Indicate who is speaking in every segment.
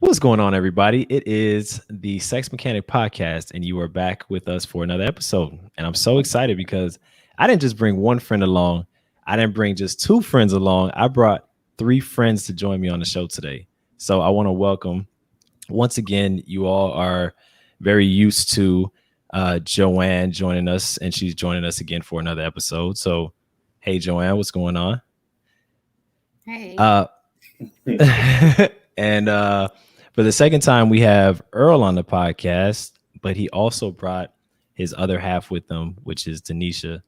Speaker 1: What's going on, everybody? It is the Sex Mechanic Podcast, and you are back with us for another episode. And I'm so excited because I didn't just bring one friend along, I didn't bring just two friends along. I brought three friends to join me on the show today. So I want to welcome, once again, you all are very used to Joanne joining us, and she's joining us again for another episode. So, hey, Joanne, what's going on?
Speaker 2: Hey.
Speaker 1: And for the second time, we have Earl on the podcast, but he also brought his other half with him, which is Denisha.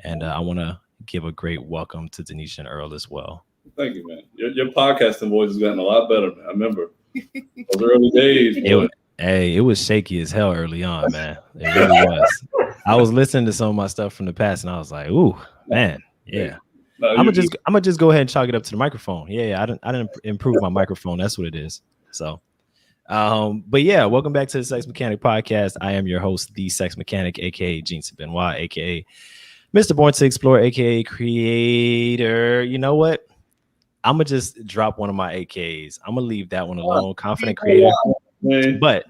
Speaker 1: And I want to give a great welcome to Denisha and Earl as well.
Speaker 3: Thank you, man. Your podcasting voice has gotten a lot better, man. I remember those early days.
Speaker 1: It was shaky as hell early on, man. It really was. I was listening to some of my stuff from the past, and I was like, "Ooh, man, yeah." I'm gonna just go ahead and chalk it up to the microphone. Yeah, I didn't improve my microphone. That's what it is. So, but yeah, welcome back to the Sex Mechanic Podcast. I am your host, the Sex Mechanic, aka Jeanson Benoit, aka Mr. Born to Explore, aka Creator. You know what? I'm gonna just drop one of my AKs. I'm gonna leave that one alone. Confident Creator. But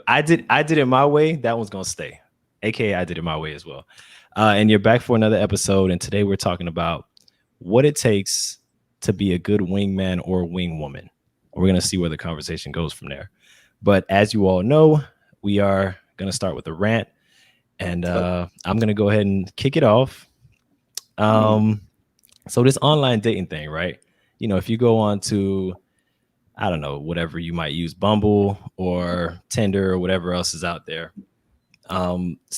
Speaker 1: I did it my way. That one's gonna stay. AKA I did it my way as well. And you're back for another episode. And today we're talking about what it takes to be a good wingman or wing woman. We're going to see where the conversation goes from there. But as you all know, we are going to start with a rant. And I'm going to go ahead and kick it off. So this online dating thing, right? You know, if you go on to, I don't know, whatever you might use, Bumble or Tinder or whatever else is out there.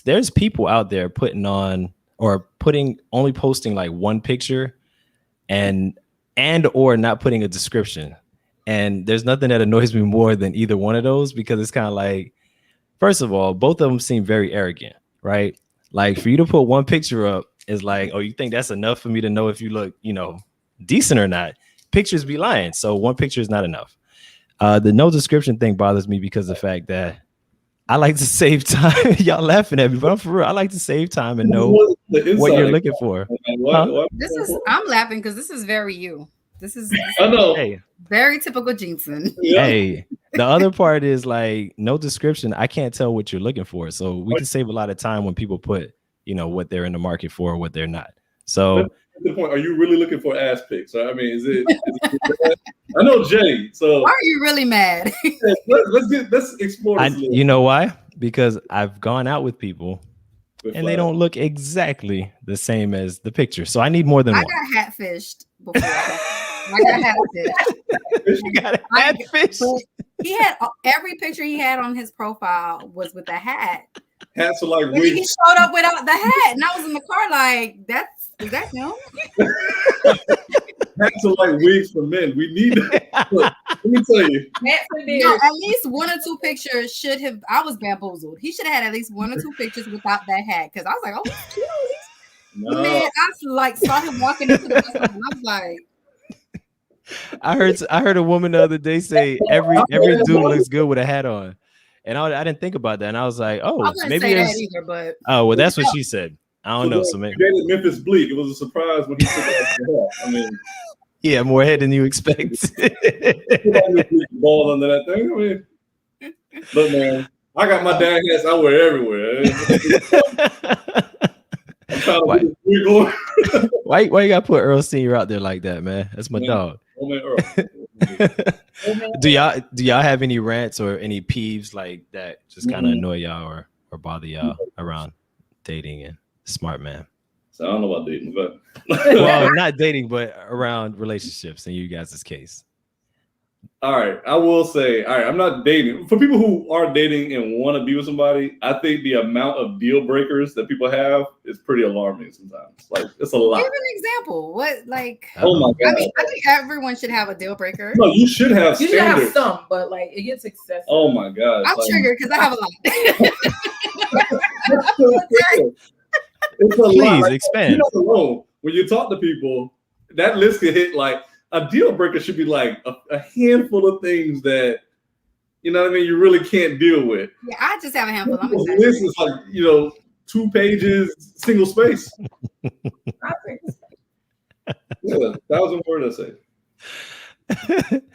Speaker 1: There's people out there only posting like one picture and or not putting a description. And there's nothing that annoys me more than either one of those, because it's kind of like, first of all, both of them seem very arrogant, right? Like for you to put one picture up is like, oh, you think that's enough for me to know if you look, decent or not? Pictures be lying. So one picture is not enough. The no description thing bothers me because of the fact that I like to save time. Y'all laughing at me, but I'm for real. I like to save time and know what you're looking for.
Speaker 2: I'm laughing because this is very you. This is
Speaker 3: I know.
Speaker 1: Hey,
Speaker 2: very typical Jeanson.
Speaker 3: Yeah.
Speaker 1: Hey, the other part is like no description. I can't tell what you're looking for. So we can save a lot of time when people put, what they're in the market for or what they're not. So
Speaker 3: the point, are you really looking for ass pics? I mean, is it I know Jay. So
Speaker 2: why are you really mad?
Speaker 3: let's explore this.
Speaker 1: You know why? Because I've gone out with people and they don't look exactly the same as the picture. So I need more than one.
Speaker 2: I got hatfished before. I got hatfished.
Speaker 1: You got hatfished?
Speaker 2: He had every picture he had on his profile was with a hat.
Speaker 3: Hats are like wigs.
Speaker 2: He showed up without the hat, and I was in the car like, is that him?
Speaker 3: Hats are like wigs for men. We need that. Look, let me tell you.
Speaker 2: No, at least one or two pictures should have. I was bamboozled. He should have had at least one or two pictures without that hat, because I was like, oh, he's cute. No. Man, I saw him walking into the restaurant, and I was like.
Speaker 1: I heard a woman the other day say every dude looks good with a hat on, and I didn't think about that, and I was like, oh, maybe
Speaker 2: say that either, but
Speaker 1: well, that's what she said. I don't know. So maybe
Speaker 3: Memphis Bleak. It was a surprise when he took it. I mean,
Speaker 1: yeah, more head than you expect.
Speaker 3: Ball under that thing. I mean, look, man, I got my dad hats. I wear everywhere.
Speaker 1: Why you gotta put Earl Senior out there like that, man? That's my dog.
Speaker 3: Oh, man, Earl.
Speaker 1: Do y'all have any rants or any peeves like that just kind of annoy y'all or bother y'all around dating and smart man?
Speaker 3: So I don't know about dating, but
Speaker 1: well, not dating, but around relationships in you guys' case.
Speaker 3: All right, I will say, all right, I'm not dating. For people who are dating and want to be with somebody, I think the amount of deal breakers that people have is pretty alarming sometimes. Like, it's a lot.
Speaker 2: Give an example. What, like?
Speaker 3: Oh my God!
Speaker 2: I think everyone should have a deal breaker.
Speaker 3: No, you should have.
Speaker 4: You should have some, but like it gets excessive.
Speaker 3: Oh my God!
Speaker 2: I'm triggered because I have a lot.
Speaker 3: It's a
Speaker 1: Please
Speaker 3: lot. Like,
Speaker 1: expand.
Speaker 3: When you talk to people, that list can hit like. A deal breaker should be like a handful of things that, you know what I mean, you really can't deal with.
Speaker 2: Yeah, I just have a handful.
Speaker 3: This is like, 2 pages, single space. Yeah, 1,000 word essay.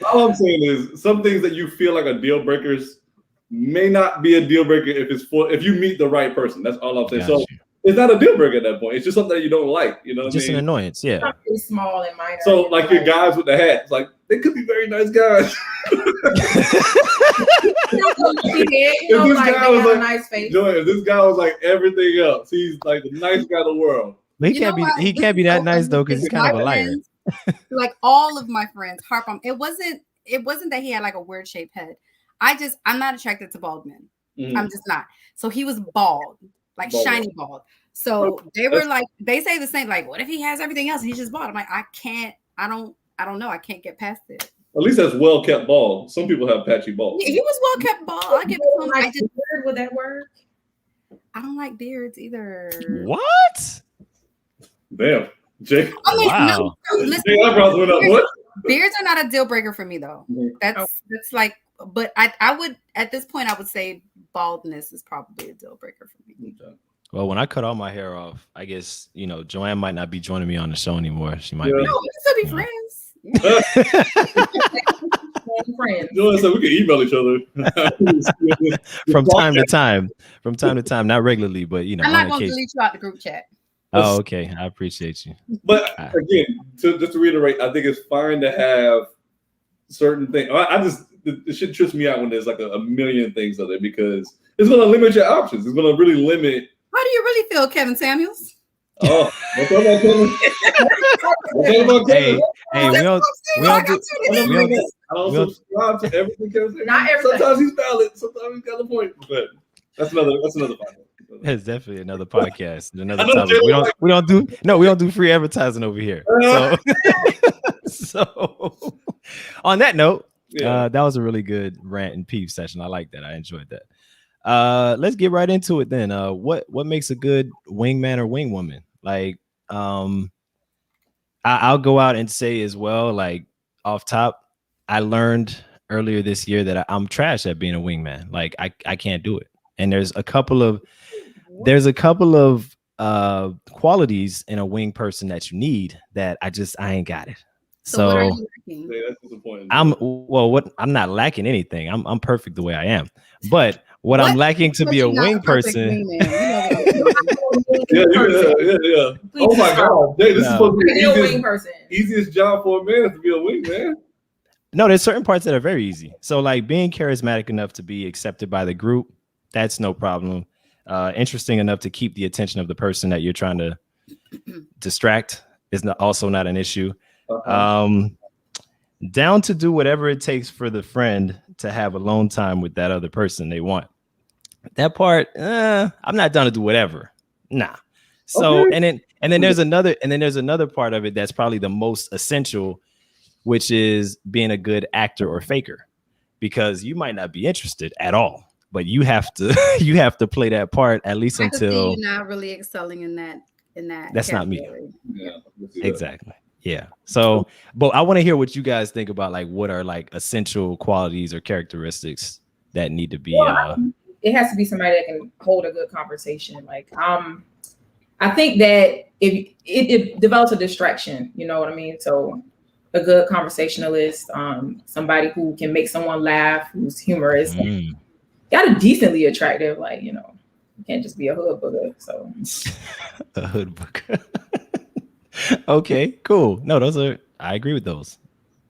Speaker 3: All I'm saying is some things that you feel like are deal breakers may not be a deal breaker if you meet the right person. That's all I'm saying.
Speaker 1: Got
Speaker 3: So
Speaker 1: you.
Speaker 3: it's not a deal breaker at that point. It's just something that you don't like. You know what I mean?
Speaker 1: Just an annoyance, yeah.
Speaker 4: Something small and minor.
Speaker 3: So like your guys with the hats, like they could be very nice guys. If this guy was like everything else, he's like the nice guy in the world.
Speaker 1: But he can't be that nice though, because he's kind of a liar.
Speaker 2: Like all of my friends harp on. It wasn't that he had like a weird shaped head. I'm not attracted to bald men.
Speaker 3: Mm-hmm.
Speaker 2: I'm just not. So he was bald, like shiny bald. So they were like, they say the same, like, what if he has everything else and he's just bald? I'm like, I don't know. I can't get past it.
Speaker 3: At least that's well kept bald. Some people have patchy bald.
Speaker 2: Yeah, he was well kept bald. I give it to him.
Speaker 4: Like beard, would that work?
Speaker 2: I don't like beards either.
Speaker 1: What?
Speaker 3: Damn, Jake.
Speaker 2: I mean,
Speaker 1: wow.
Speaker 2: No, listen,
Speaker 3: what?
Speaker 2: Beards are not a deal breaker for me though. That's like, but I would at this point I would say baldness is probably a deal breaker for me.
Speaker 3: Okay.
Speaker 1: Well, when I cut all my hair off, I guess Joanne might not be joining me on the show anymore. She might be.
Speaker 2: No, we can still be friends.
Speaker 4: Friends.
Speaker 3: Joanne said we can email each other
Speaker 1: from time to time. From time to time, not regularly, but
Speaker 2: I'm not going to delete you out the group chat.
Speaker 1: Oh, okay. I appreciate you.
Speaker 3: But again, just to reiterate, I think it's fine to have certain things. It should trips me out when there's like a million things of it because it's going to limit your options. It's going to really limit.
Speaker 2: How do you really feel, Kevin Samuels?
Speaker 3: Oh, what's up about Kevin?
Speaker 1: Hey, we don't
Speaker 3: subscribe to everything Kevin said.
Speaker 4: Not everything.
Speaker 3: Sometimes he's valid. Sometimes he's got a point. But that's another podcast.
Speaker 1: It's definitely another podcast. Another topic. We don't do free advertising over here. So on that note, that was a really good rant and peep session. I like that. I enjoyed that. Let's get right into it then. What makes a good wingman or wingwoman? Like, I'll go out and say as well, like off top, I learned earlier this year that I'm trash at being a wingman. Like I can't do it. And there's a couple of qualities in a wing person that you need that I ain't got it. So
Speaker 2: what are you
Speaker 3: that's disappointing.
Speaker 1: I'm not lacking anything. I'm perfect the way I am. But what I'm lacking to be a wing person.
Speaker 3: Yeah. Oh my God, Jay, this is supposed to be the
Speaker 4: wing person.
Speaker 3: Easiest job for a man is to be a wing man.
Speaker 1: No, there's certain parts that are very easy. So like being charismatic enough to be accepted by the group, that's no problem. Interesting enough to keep the attention of the person that you're trying to distract is also not an issue. Down to do whatever it takes for the friend to have alone time with that other person they want. That part, I'm not down to do whatever. Nah. So and then there's another part of it that's probably the most essential, which is being a good actor or faker, because you might not be interested at all, but you have to play that part at least until
Speaker 2: you're not really excelling in that.
Speaker 1: That's category. Not me.
Speaker 3: Yeah,
Speaker 1: exactly. Yeah. So, but I want to hear what you guys think about like what are like essential qualities or characteristics that need to be.
Speaker 4: It has to be somebody that can hold a good conversation. Like, I think that if it develops a distraction, you know what I mean? So a good conversationalist, somebody who can make someone laugh, who's humorous, got a decently attractive, like, you can't just be a hood booger. So
Speaker 1: a hood booger. Okay, cool. No, I agree with those.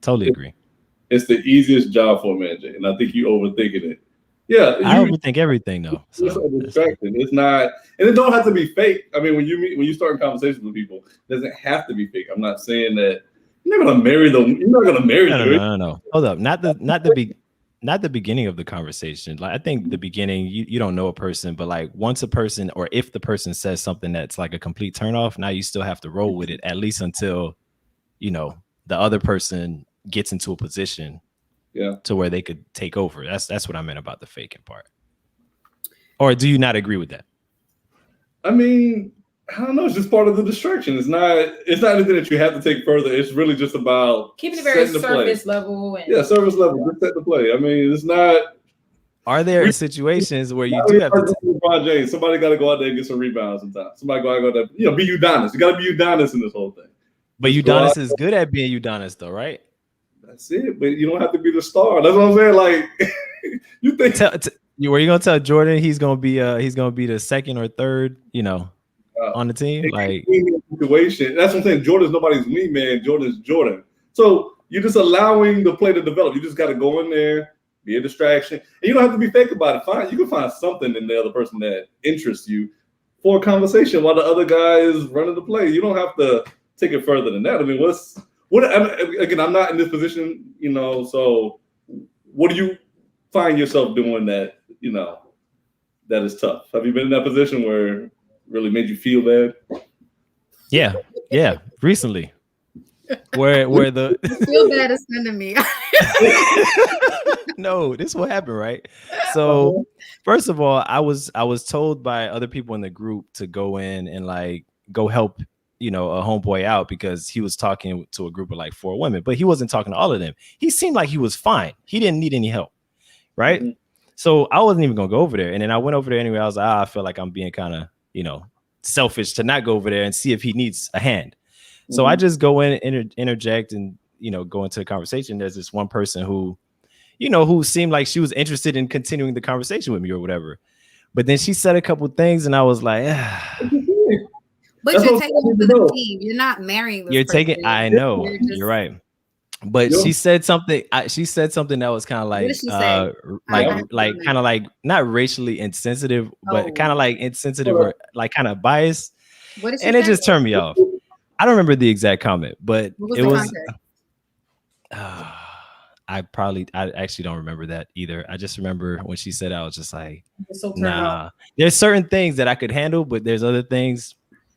Speaker 1: Totally agree.
Speaker 3: It's the easiest job for a man, Jay, and I think you overthinking it. Yeah,
Speaker 1: I overthink everything though. So
Speaker 3: it's a distraction. It's not, and it don't have to be fake. I mean, when you start conversations with people, it doesn't have to be fake. I'm not saying that you're not gonna marry them. You're not gonna marry them.
Speaker 1: No. Hold up. Not the beginning of the conversation. Like I think the beginning, you don't know a person, but like once a person or if the person says something that's like a complete turnoff, now you still have to roll with it at least until the other person gets into a position to where they could take over. That's what I meant about the faking part. Or do you not agree with that?
Speaker 3: I mean, I don't know. It's just part of the distraction. It's not anything that you have to take further. It's really just about
Speaker 4: keeping it very surface level.
Speaker 3: Surface level. Just set the play. I mean, it's not.
Speaker 1: Are there situations where you do have to?
Speaker 3: LeBron James, somebody got to go out there and get some rebounds sometimes. Somebody got to go out there. Be Udonis. You got to be Udonis in this whole thing.
Speaker 1: But Udonis is good at being Udonis, though, right?
Speaker 3: That's it. But you don't have to be the star. That's what I'm saying. Like, you think
Speaker 1: were you gonna tell Jordan he's gonna be the second or third, on the team? Like
Speaker 3: situation. That's what I'm saying. Jordan's nobody's wingman. Jordan's Jordan. So you're just allowing the play to develop. You just got to go in there, be a distraction, and you don't have to be fake about it. You can find something in the other person that interests you for a conversation while the other guy is running the play. You don't have to take it further than that. I mean, again, I'm not in this position, so what do you find yourself doing that is tough? Have you been in that position where it really made you feel bad?
Speaker 1: Yeah, recently. Where the
Speaker 2: feel bad is sending me.
Speaker 1: No, this will happen, right? So first of all, I was told by other people in the group to go in and like go help a homeboy out because he was talking to a group of like 4 women, but he wasn't talking to all of them. He seemed like he was fine. He didn't need any help, right? Mm-hmm. So I wasn't even gonna go over there, and then I went over there anyway. I was like, I feel like I'm being kind of selfish to not go over there and see if he needs a hand. So I just go in and interject and, go into the conversation. There's this one person who seemed like she was interested in continuing the conversation with me or whatever. But then she said a couple things and I was like,
Speaker 2: But you're taking it to the team. You're not marrying this person.
Speaker 1: I know. You're right. But she said something. She said something that was kind of like, kind of like not racially insensitive, but kind of like insensitive or like kind of biased.
Speaker 2: What did she
Speaker 1: say? It just turned me off. I don't remember the exact comment, but it was. I actually don't remember that either. I just remember when she said, I was just like, nah. There's certain things that I could handle, but there's other things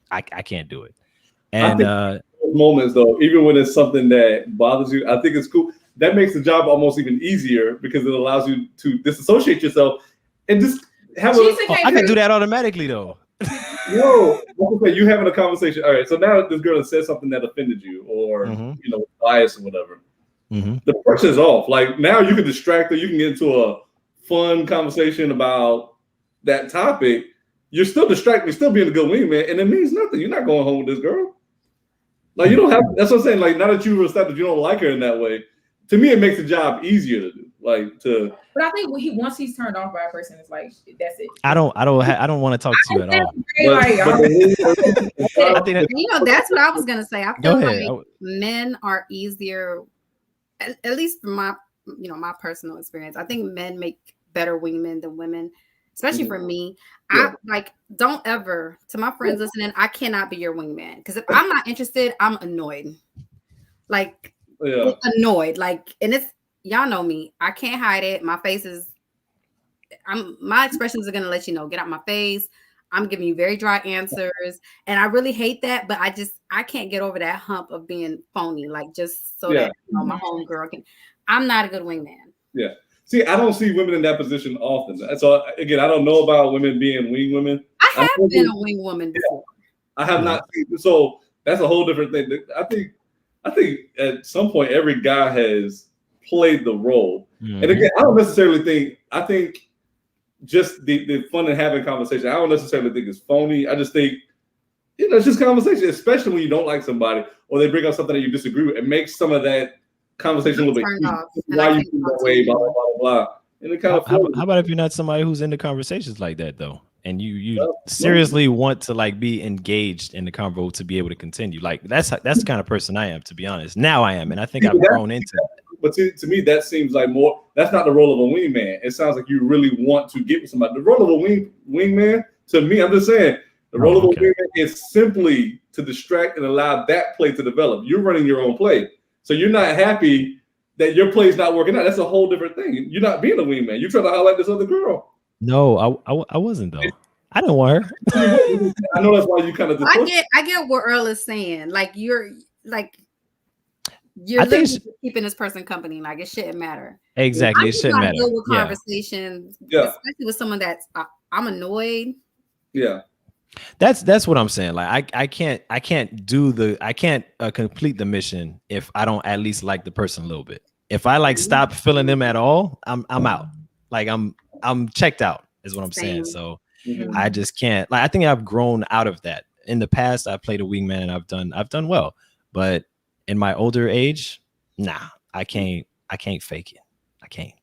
Speaker 1: I can't do it. And
Speaker 3: moments though, even when it's something that bothers you, I think it's cool. That makes the job almost even easier because it allows you to disassociate yourself and just have
Speaker 1: I can do that automatically though.
Speaker 3: No, you having a conversation. All right, so now this girl has said something that offended you, or bias or whatever. Mm-hmm. The pressure's off. Like now, you can distract her. You can get into a fun conversation about that topic. You're still distracted. You're still being a good wingman, and it means nothing. You're not going home with this girl. Like you don't have. That's what I'm saying. Like now that you've established you don't like her in that way, to me it makes the job easier to do.
Speaker 4: But I think once he's turned off by a person, it's like that's it.
Speaker 1: I don't want to talk to you at all.
Speaker 2: I think that's what I was gonna say. I feel like men are easier, at least from my my personal experience. I think men make better wingmen than women, especially for me. I don't ever, to my friends listening, I cannot be your wingman because if I'm not interested, I'm annoyed. Annoyed. And it's. Y'all know me. I can't hide it. My face is. My expressions are gonna let you know. Get out my face. I'm giving you very dry answers, and I really hate that. But I can't get over that hump of being phony. Just so that my home girl can. I'm not a good wingman. Yeah.
Speaker 3: See, I don't see women in that position often. So again, I don't know about women being wing women.
Speaker 2: I have been a wing woman before.
Speaker 3: I have not seen. So that's a whole different thing. I think at some point every guy has played the role. Mm-hmm. And again, I don't necessarily think, I think just the fun in having conversation, I don't necessarily think it's phony. I just think, it's just conversation, especially when you don't like somebody or they bring up something that you disagree with. It makes some of that conversation a little bit why you feel that way, blah, blah, blah, blah. And it kind of
Speaker 1: how about if you're not somebody who's into conversations like that though? And you seriously want to be engaged in the convo to be able to continue. That's the kind of person I am, to be honest. Now I am, and I think I've grown into it.
Speaker 3: But to me, that seems like more. That's not the role of a wingman. It sounds like you really want to get with somebody. The role of a wingman, to me, I'm just saying, the role of a wingman is simply to distract and allow that play to develop. You're running your own play, so you're not happy that your play's not working out. That's a whole different thing. You're not being a wingman. You're trying to highlight this other girl.
Speaker 1: No, I wasn't though. I didn't want her.
Speaker 3: I know that's why you kind of.
Speaker 2: I get what Earl is saying. You're keeping this person company. It shouldn't matter.
Speaker 1: Exactly, it shouldn't matter.
Speaker 2: With conversations, especially with someone that's I'm annoyed.
Speaker 3: Yeah,
Speaker 1: that's what I'm saying. I can't complete the mission if I don't at least like the person a little bit. If I stop feeling them at all, I'm out. I'm checked out is what I'm saying. So I just can't. I think I've grown out of that. In the past, I played a wingman and I've done well, but in my older age, nah, I can't fake it. I can't.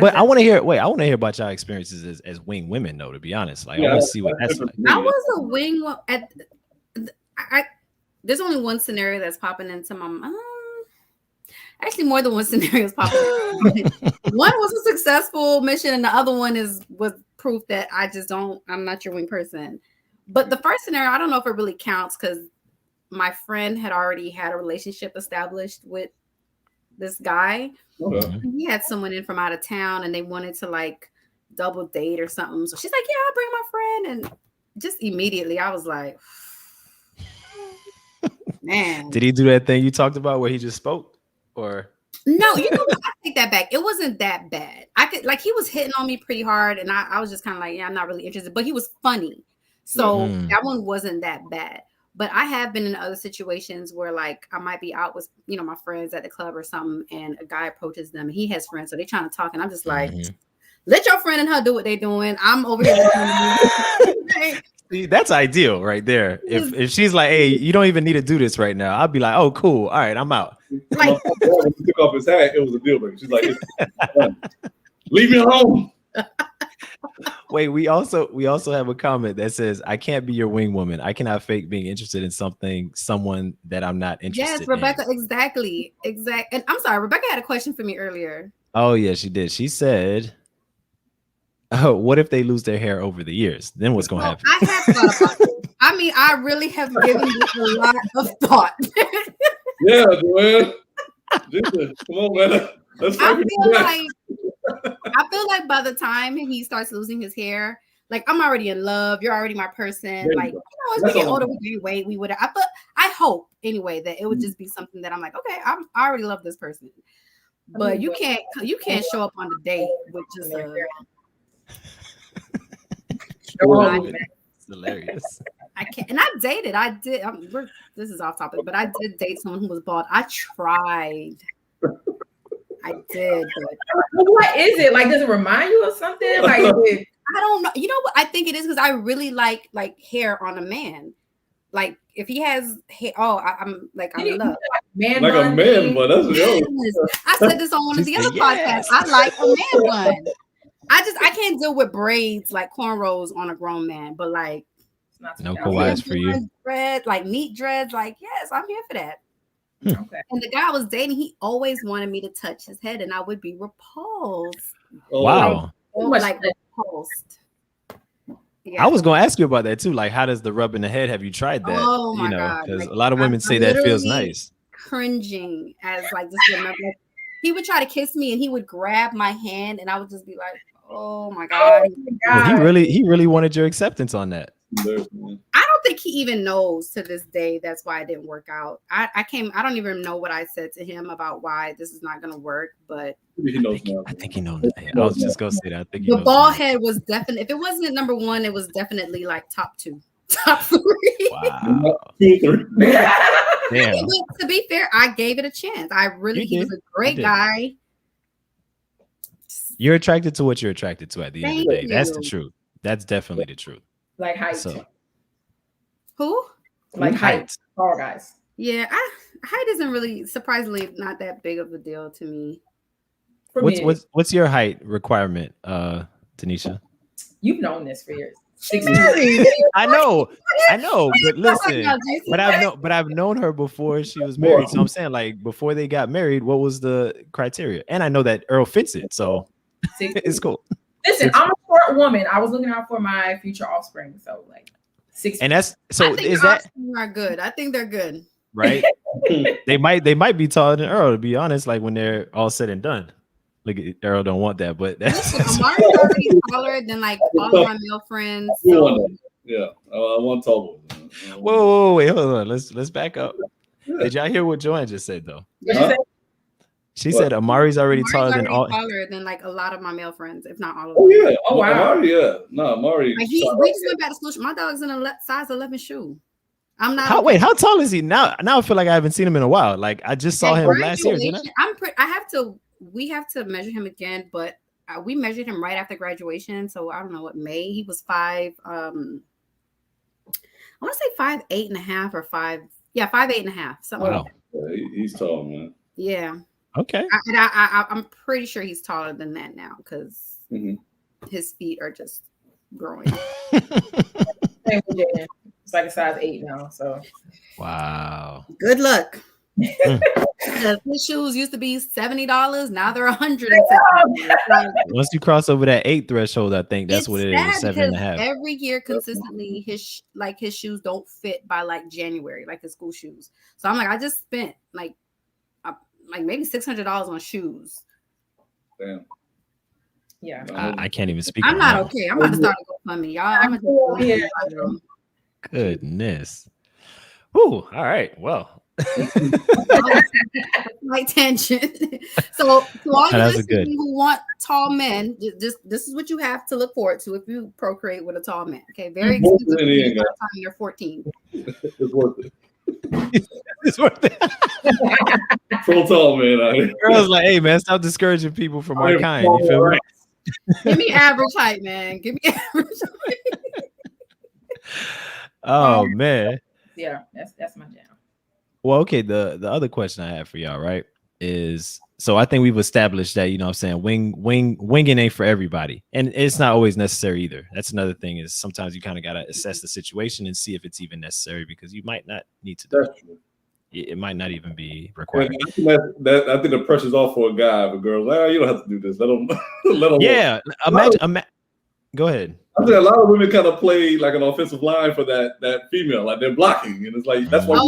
Speaker 1: But I want to hear. Wait, I want to hear about y'all experiences as wing women, though. To be honest, like I want to see what that's like.
Speaker 2: I was a wing at. There's only one scenario that's popping into my mind. Actually, more than one scenario is popping. One was a successful mission, and the other one was proof that I'm not your wing person. But the first scenario, I don't know if it really counts because my friend had already had a relationship established with this guy.
Speaker 3: Okay.
Speaker 2: He had someone in from out of town and they wanted to like double date or something. So she's like, yeah, I'll bring my friend. And just immediately I was like, man.
Speaker 1: Did he do that thing you talked about where he just spoke? Or
Speaker 2: no, you know what? I take that back. It wasn't that bad. He was hitting on me pretty hard and I was just kind of like, yeah, I'm not really interested. But he was funny. So that one wasn't that bad. But I have been in other situations where like I might be out with, my friends at the club or something and a guy approaches them and he has friends. So they're trying to talk and I'm just like, let your friend and her do what they're doing. I'm over here.
Speaker 1: See, that's ideal right there. If she's like, hey, you don't even need to do this right now. I'll be like, oh, cool. All right, I'm out.
Speaker 2: Like,
Speaker 3: when he took off his hat, it was a deal breaker. She's like, leave me alone.
Speaker 1: Wait, we also have a comment that says, I can't be your wing woman. I cannot fake being interested in someone that I'm not interested in.
Speaker 2: Yes, Rebecca, exactly. And I'm sorry, Rebecca had a question for me earlier.
Speaker 1: Oh, yeah, she did. She said, oh, what if they lose their hair over the years? Then what's going to happen?
Speaker 2: I have thought about this. I mean, I really have given this a lot of thought.
Speaker 3: Yeah, Joanne. Jesus, come on, man.
Speaker 2: I feel like by the time he starts losing his hair, like I'm already in love. You're already my person. Like, as we get older, we gain weight. We would. I hope anyway that it would just be something that I'm like, okay, I already love this person. But you can't show up on the date with just
Speaker 1: It's hilarious.
Speaker 2: I can't. And I did. This is off topic, but I did date someone who was bald. I tried. I did.
Speaker 4: But what is it? Like, does it remind you of something? Like,
Speaker 2: I don't know. You know what? I think it is because I really like hair on a man. Like, if he has hair, I'm in love.
Speaker 3: Like a man bun. That's what
Speaker 2: I said this on one of the other podcasts. I like a man bun. I can't deal with braids like cornrows on a grown man, but like
Speaker 1: no Kawhi's for you.
Speaker 2: Dread, like neat dreads, like yes, I'm here for that.
Speaker 4: Okay.
Speaker 2: And the guy I was dating, he always wanted me to touch his head, and I would be repulsed.
Speaker 1: Wow.
Speaker 2: Like repulsed. Yeah.
Speaker 1: I was going to ask you about that too. Like, how does the rub in the head? Have you tried that?
Speaker 2: Oh my God.
Speaker 1: Because a lot of women say that feels nice.
Speaker 2: Cringing as like just remember. He would try to kiss me and he would grab my hand and I would just be like, oh my God.
Speaker 1: Well, he really wanted your acceptance on that.
Speaker 2: I don't think he even knows to this day. That's why it didn't work out. I don't even know what I said to him about why this is not going to work, but
Speaker 3: he knows now.
Speaker 1: I think he knows. I was just going to say that. I think
Speaker 2: the bald head was definitely, if it wasn't at number one, it was definitely like top two, top three.
Speaker 1: Wow. Damn.
Speaker 2: But to be fair, I gave it a chance. He was a great guy.
Speaker 1: You're attracted to what you're attracted to at the end of the day. That's the truth. That's definitely the truth.
Speaker 4: Like height.
Speaker 1: So,
Speaker 2: who?
Speaker 4: Like height. Tall guys.
Speaker 2: Yeah, height isn't really, surprisingly, not that big of a deal to me.
Speaker 1: What's your height requirement, Tanisha?
Speaker 4: You've known this for years.
Speaker 1: I know, but listen, but I've known her before she was married. So I'm saying, like, before they got married, what was the criteria? And I know that Earl fits it, so it's cool.
Speaker 4: Listen, I'm a short woman. I was looking out for my future offspring, so like 6.
Speaker 1: And that's so.
Speaker 2: I think
Speaker 1: is that
Speaker 2: are good? I think they're good,
Speaker 1: right? they might be taller than Earl, to be honest. Like when they're all said and done. Look, Earl don't want that, but that's
Speaker 2: Amari's already taller than like all of my male friends. So.
Speaker 3: Yeah, I want tall one.
Speaker 1: Whoa, wait, hold on. Let's back up. Yeah. Did y'all hear what Joanne just said though? She said Amari's already taller
Speaker 2: than like a lot of my male friends, if not all of them.
Speaker 3: Oh yeah. Oh wow. Amari, yeah. No, Amari.
Speaker 2: Like we just went back to school. My dog's in a size 11 shoe. I'm not.
Speaker 1: How tall is he now? Now I feel like I haven't seen him in a while. Like I just saw him last year. Didn't I? We have to measure him again, but we measured him right after graduation. So I don't know what May. He was 5. I want to say 5'8.5" or 5. Yeah, 5'8.5". Something like that.
Speaker 3: He's tall, man.
Speaker 2: Yeah.
Speaker 1: Okay.
Speaker 2: I'm pretty sure he's taller than that now because his feet are just growing.
Speaker 4: It's like a size 8 now. So
Speaker 1: wow.
Speaker 2: Good luck. His shoes used to be $70. Now they're $170.
Speaker 1: Once you cross over that 8 threshold, I think that's what it is. 7.5.
Speaker 2: Every year, consistently, his shoes don't fit by like January, like his school shoes. So I'm like, I just spent like maybe $600 on shoes.
Speaker 3: Damn.
Speaker 4: Yeah,
Speaker 1: I can't even speak.
Speaker 2: I'm not okay. I'm about to start a GoFundMe, y'all.
Speaker 1: Goodness. Ooh, all right. Well.
Speaker 2: Like tangent. So to all you
Speaker 1: listeners
Speaker 2: who want tall men, this is what you have to look forward to if you procreate with a tall man. Okay, very expensive by the time you're 14.
Speaker 3: It's worth it.
Speaker 1: It's worth it.
Speaker 3: Pro tall man.
Speaker 1: Girls like, hey man, stop discouraging people from our kind. You feel me?
Speaker 2: Give me average height, man. Give me average height.
Speaker 1: Oh man.
Speaker 4: Yeah, that's my jam.
Speaker 1: Well, okay. The other question I have for y'all, right, is so I think we've established that, you know what I'm saying, winging ain't for everybody. And it's not always necessary either. That's another thing, is sometimes you kind of gotta assess the situation and see if it's even necessary, because you might not need to do it. It might not even be required.
Speaker 3: I think the pressure's off for a guy. But girls, you don't have to do this. Let them.
Speaker 1: Yeah. Imagine. Go ahead.
Speaker 3: I think a lot of women kind of play like an offensive line for that female, like they're blocking, and it's like that's why.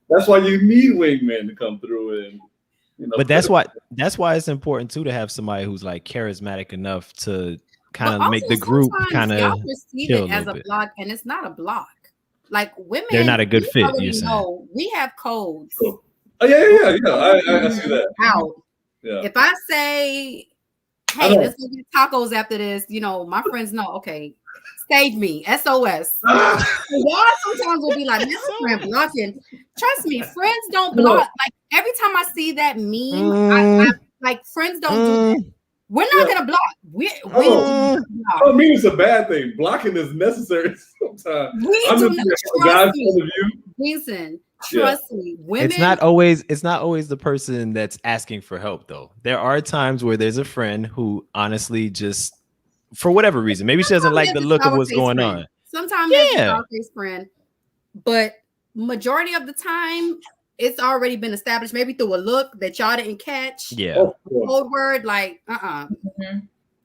Speaker 3: That's why you need wingmen to come through, and you know.
Speaker 1: But that's why it's important too to have somebody who's like charismatic enough to kind of make the group kind of
Speaker 2: perceive it as a block, and it's not a block. Like women,
Speaker 1: they're not a good fit. You're saying
Speaker 2: we have codes.
Speaker 3: Oh yeah. I see that.
Speaker 2: Out.
Speaker 3: Yeah.
Speaker 2: If I say, hey, let's go get tacos after this, you know, my friends know, okay, save me, SOS. Y'all sometimes will be like, this friend blocking. Trust me, friends don't block. Like every time I see that meme, I like friends don't do that. We're not gonna block. We
Speaker 3: I don't mean it's a bad thing. Blocking is necessary sometimes.
Speaker 2: We do not trust me. Reason. Trust me, women.
Speaker 1: It's not always the person that's asking for help, though. There are times where there's a friend who honestly just, for whatever reason, maybe she doesn't like the look of what's going on.
Speaker 2: Sometimes it's a sour-face friend, but majority of the time, it's already been established, maybe through a look that y'all didn't catch.
Speaker 1: Yeah.
Speaker 2: Code word, like,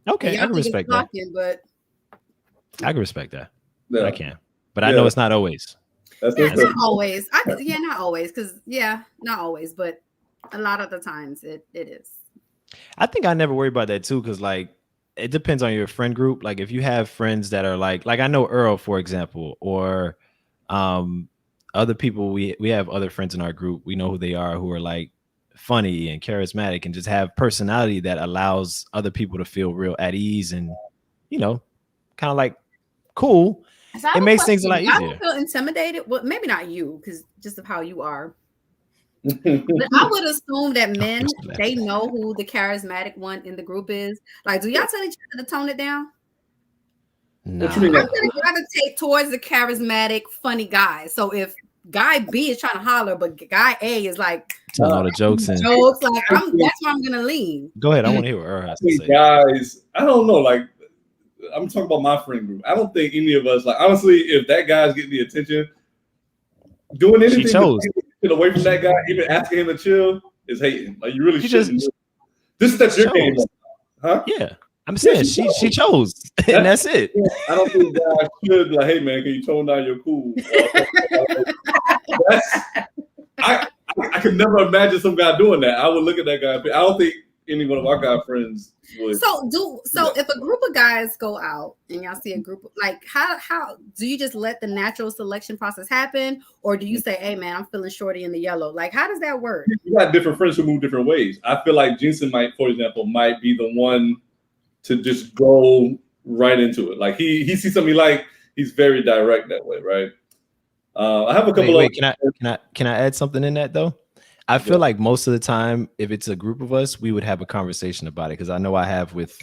Speaker 1: Okay, I can respect that.
Speaker 2: But
Speaker 1: I can respect that.
Speaker 3: Yeah.
Speaker 1: I can. But I know it's not always.
Speaker 2: Not always. Not always. Not always, but a lot of the times it is.
Speaker 1: I think I never worry about that too, because like it depends on your friend group. Like if you have friends that are like I know Earl, for example, or other people, we have other friends in our group. We know who they are, who are like funny and charismatic and just have personality that allows other people to feel real at ease and, you know, kind of like cool. It makes things a lot easier.
Speaker 2: I don't feel intimidated. Well, maybe not you, because just of how you are. But I would assume that men, they know who the charismatic one in the group is. Like, do y'all tell each other to tone it down?
Speaker 1: No.
Speaker 2: I'm going to gravitate towards the charismatic, funny guy. So if guy B is trying to holler, but guy A is like
Speaker 1: telling all the jokes,
Speaker 2: like that's where I'm going to lean.
Speaker 1: Go ahead. I want to hear what Earl has to say.
Speaker 3: Guys, I don't know. Like, I'm talking about my friend group. I don't think any of us, like, honestly, if that guy's getting the attention, doing anything to get away from that guy, even asking him to chill, is hating. Like, you really shouldn't. This is your game, huh?
Speaker 1: Yeah, I'm saying she chose, and that's it.
Speaker 3: I don't think guys should like, hey man, can you tone down your cool? I could never imagine some guy doing that. I would look at that guy. I don't think any one of our guy friends would.
Speaker 2: So if a group of guys go out and y'all see a group, like how do you just let the natural selection process happen, or do you say, hey man, I'm feeling shorty in the yellow? Like, how does that work?
Speaker 3: You got different friends who move different ways. I feel like Jensen for example, might be the one to just go right into it. Like he sees something like, he's very direct that way, right? I have a couple of.
Speaker 1: Can I add something in that though? I feel like most of the time, if it's a group of us, we would have a conversation about it. Because I know I have with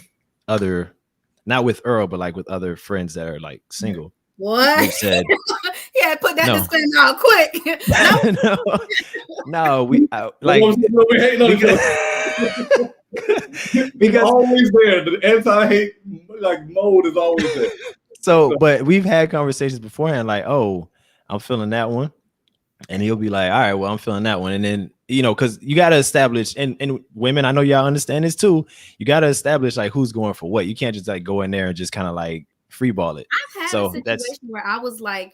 Speaker 1: not with Earl, but like with other friends that are like single.
Speaker 2: What?
Speaker 1: Said,
Speaker 2: he had to put that disclaimer out quick.
Speaker 1: No, we like
Speaker 3: we hating on because always there. The anti-hate like mode is always there.
Speaker 1: So, but we've had conversations beforehand, like, oh, I'm feeling that one. And he'll be like, all right, well, I'm feeling that one. And then, you know, because you got to establish, and women, I know y'all understand this too. You got to establish like who's going for what. You can't just like go in there and just kind of like free ball it.
Speaker 2: I've had a situation where I was like,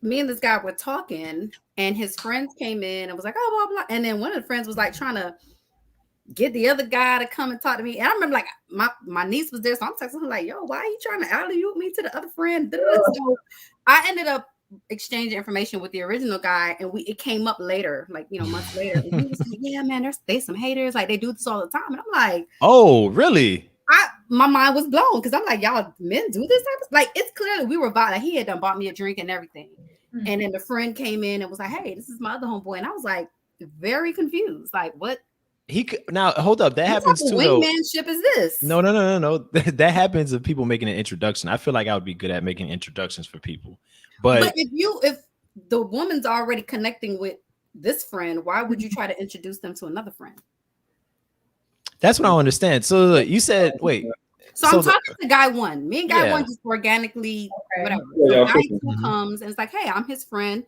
Speaker 2: me and this guy were talking, and his friends came in and was like, oh, blah, blah. And then one of the friends was like trying to get the other guy to come and talk to me. And I remember like my niece was there. So I'm texting her like, yo, why are you trying to alley-oop me to the other friend? So I ended up exchanging information with the original guy, and it came up later, like, you know, months later. And he was like, yeah, man, there's some haters, like they do this all the time. And I'm like,
Speaker 1: oh, really?
Speaker 2: My mind was blown because I'm like, y'all men do this type of like, it's clearly we were about like he had done bought me a drink and everything. Mm-hmm. And then the friend came in and was like, hey, this is my other homeboy. And I was like, very confused. Like, what?
Speaker 1: He could now hold up. That happens too.
Speaker 2: Wingmanship is this?
Speaker 1: No. That happens if people making an introduction. I feel like I would be good at making introductions for people. But
Speaker 2: if the woman's already connecting with this friend, why would you try to introduce them to another friend?
Speaker 1: That's what I don't understand. So you said, wait.
Speaker 2: So I'm talking to guy one. Me and guy one just organically, whatever. So guy two comes and it's like, hey, I'm his friend.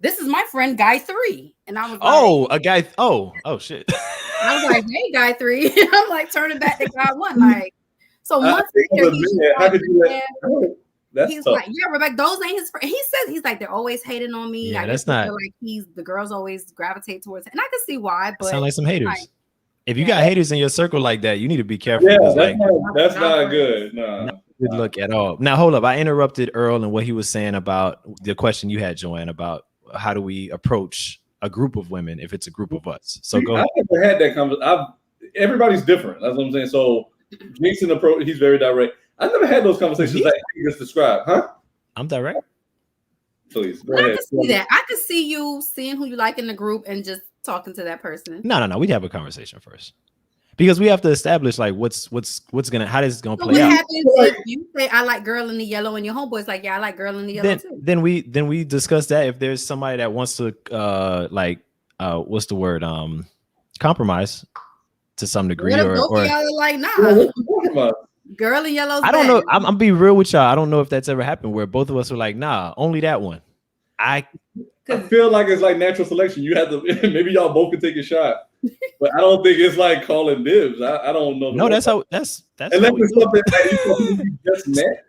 Speaker 2: This is my friend, guy three. And I was like,
Speaker 1: a guy. Oh, shit.
Speaker 2: I was like, hey, guy three. And I'm like, turning back to guy one. Like, so once he's like, yeah, Rebecca, those ain't his friends. He says, he's like, they're always hating on me.
Speaker 1: Yeah,
Speaker 2: I
Speaker 1: that's not
Speaker 2: like the girls always gravitate towards it. And I can see why, but
Speaker 1: sound like some haters. Like, if you got haters in your circle like that, you need to be careful.
Speaker 3: Yeah, that's not good. No.
Speaker 1: Not a good look at all. Now, hold up. I interrupted Earl and what he was saying about the question you had, Joanne, about how do we approach a group of women if it's a group of us. So go ahead.
Speaker 3: I never had that conversation. Everybody's different. That's what I'm saying. So Jason approach, he's very direct. I never had those conversations like you just described, huh?
Speaker 1: I'm direct.
Speaker 3: Please.
Speaker 2: Go ahead. I can see that. I can see you seeing who you like in the group and just talking to that person.
Speaker 1: No. We'd have a conversation first. Because we have to establish like how this is gonna play out.
Speaker 2: What happens if you say I like girl in the yellow and your homeboy's like, yeah, I like girl in the yellow too?
Speaker 1: Then we discuss that. If there's somebody that wants to what's the word? Compromise to some degree, or
Speaker 2: y'all like, nah. Girl in yellow.
Speaker 1: I don't know. I'm be real with y'all. I don't know if that's ever happened where both of us were like, nah, only that one. I
Speaker 3: feel like it's like natural selection. You have to maybe y'all both can take a shot. But I don't think it's like calling dibs. I don't know.
Speaker 1: No, that's how it's something that you just met.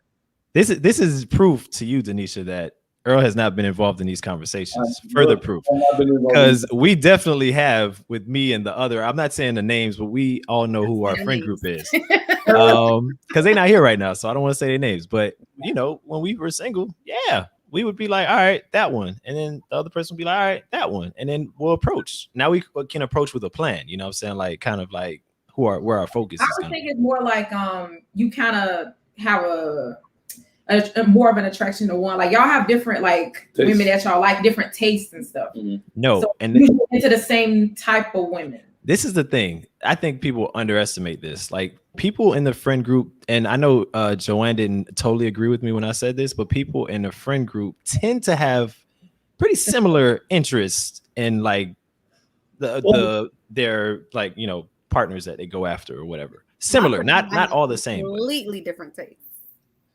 Speaker 1: This is proof to you, Denisha, that Earl has not been involved in these conversations. Further proof, because we definitely have with me and the other. I'm not saying the names, but we all know who our friend group is. Because they're not here right now, so I don't want to say their names. But you know, when we were single, yeah. We would be like, all right, that one. And then the other person would be like, all right, that one. And then we'll approach. Now we can approach with a plan. You know what I'm saying? Like kind of like where our focus is.
Speaker 4: I would think it's more like you kind of have a more of an attraction to one. Like y'all have different like taste. Women that y'all like, different tastes and stuff.
Speaker 1: Mm-hmm. No.
Speaker 4: So and you get into the same type of women.
Speaker 1: This is the thing. I think people underestimate this. Like people in the friend group, and I know Joanne didn't totally agree with me when I said this, but people in the friend group tend to have pretty similar interests in like their like, you know, partners that they go after or whatever. Similar, not all the same.
Speaker 2: Completely different tastes.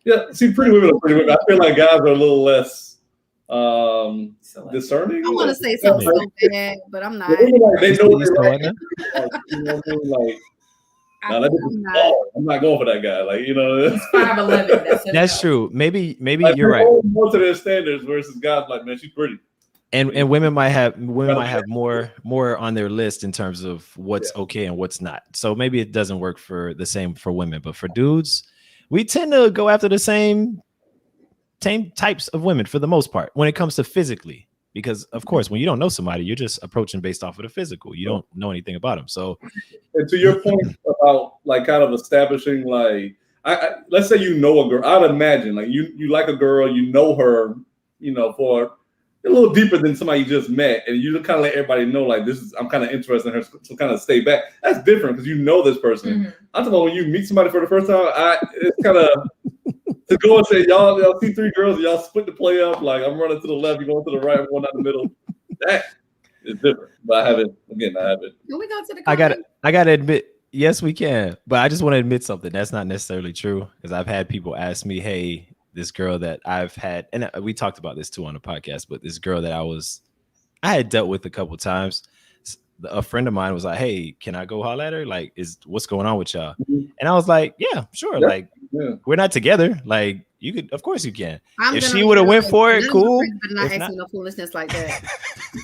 Speaker 3: Yeah, see, pretty women are pretty women. I feel like guys are a little less discerning.
Speaker 2: I want to say something so bad, but I'm not.
Speaker 3: They know what they're you know what I mean? Like, I'm not going for that guy. Like, you know,
Speaker 4: 5'11".
Speaker 1: That's true. Maybe like,
Speaker 3: you're right. More to their standards versus guys like, man, she's pretty.
Speaker 1: And women might have more on their list in terms of what's okay and what's not. So maybe it doesn't work for the same for women, but for dudes, we tend to go after the same types of women for the most part when it comes to physically, because of course when you don't know somebody, you're just approaching based off of the physical. You don't know anything about them. So,
Speaker 3: and to your point about like kind of establishing like, I let's say you know a girl. I'd imagine like you like a girl, you know her, you know, for a little deeper than somebody you just met, and you kind of let everybody know like I'm kind of interested in her, so kind of stay back. That's different because you know this person. Mm-hmm. I'm talking about when you meet somebody for the first time. It's kind of to go and say, y'all see three girls, y'all split the play up. Like I'm running to the left, you're going to the right, I'm going down the middle. That is different. But I haven't. Can
Speaker 2: we go to the?
Speaker 1: I gotta admit. Yes, we can. But I just want to admit something. That's not necessarily true because I've had people ask me, hey, this girl that I've had, and we talked about this too on the podcast, but this girl that I had dealt with a couple times. A friend of mine was like, hey, can I go holler at her? Like, what's going on with y'all? And I was like, yeah, sure. Yeah. Like, we're not together. Like, you could, of course you can. If she would have went for it, cool.
Speaker 2: But not ask me no foolishness like that.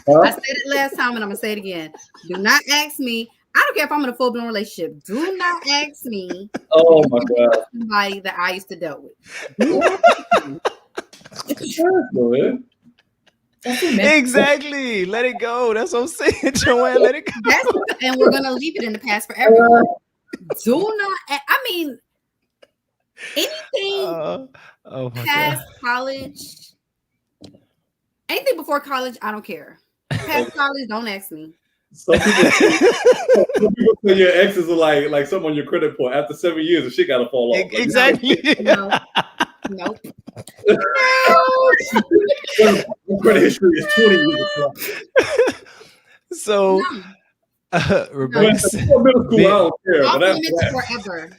Speaker 2: I said it last time and I'm gonna say it again. Do not ask me. I don't care if I'm in a full-blown relationship. Do not ask me.
Speaker 3: Oh my God.
Speaker 2: Somebody that I used to deal with.
Speaker 1: Exactly. Let it go. That's what I'm saying, Joanne. Let it go.
Speaker 2: And we're gonna leave it in the past forever. Do not. I mean, anything past college, anything before college, I don't care. Past college, don't ask me.
Speaker 3: Some people say your exes are like something on your credit report. After 7 years, the shit gotta fall off.
Speaker 1: Exactly.
Speaker 2: No. Nope.
Speaker 3: Credit history is 20 years.
Speaker 1: So, Rebecca said,
Speaker 3: middle school, I don't care.
Speaker 2: Off limits forever.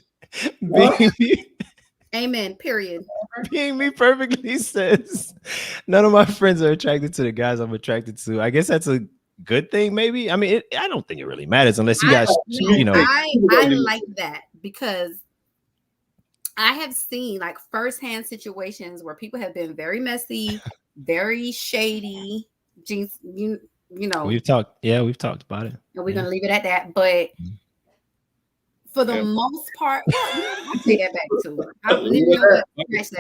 Speaker 2: Amen. Period.
Speaker 1: Being me perfectly says none of my friends are attracted to the guys I'm attracted to. I guess that's a good thing, maybe. I mean, I don't think it really matters unless you guys, you know.
Speaker 2: I like that because I have seen like firsthand situations where people have been very messy, very shady. You know,
Speaker 1: we've talked about it,
Speaker 2: and we're gonna leave it at that. But for the most part, I'll take that back too.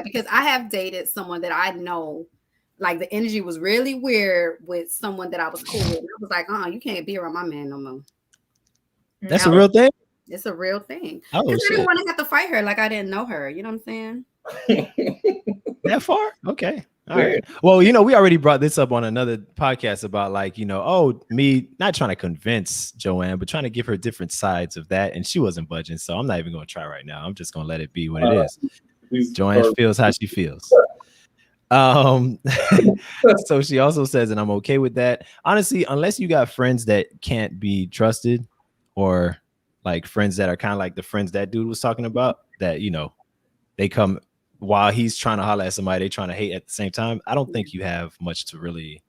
Speaker 2: Because I have dated someone that I know. Like the energy was really weird with someone that I was cool with. I was like, you can't be around my man no more.
Speaker 1: That's a real thing.
Speaker 2: It's a real thing.
Speaker 1: Oh,
Speaker 2: I didn't want to have to fight her like I didn't know her. You know what I'm saying?
Speaker 1: That far? Okay. All right. Well, we already brought this up on another podcast about like, me not trying to convince Joanne, but trying to give her different sides of that. And she wasn't budging. So I'm not even going to try right now. I'm just going to let it be what it is. Joanne feels how she feels. So she also says, and I'm okay with that. Honestly, unless you got friends that can't be trusted or like friends that are kind of like the friends that dude was talking about that, they come while he's trying to holler at somebody, they trying to hate at the same time. I don't think you have much to really,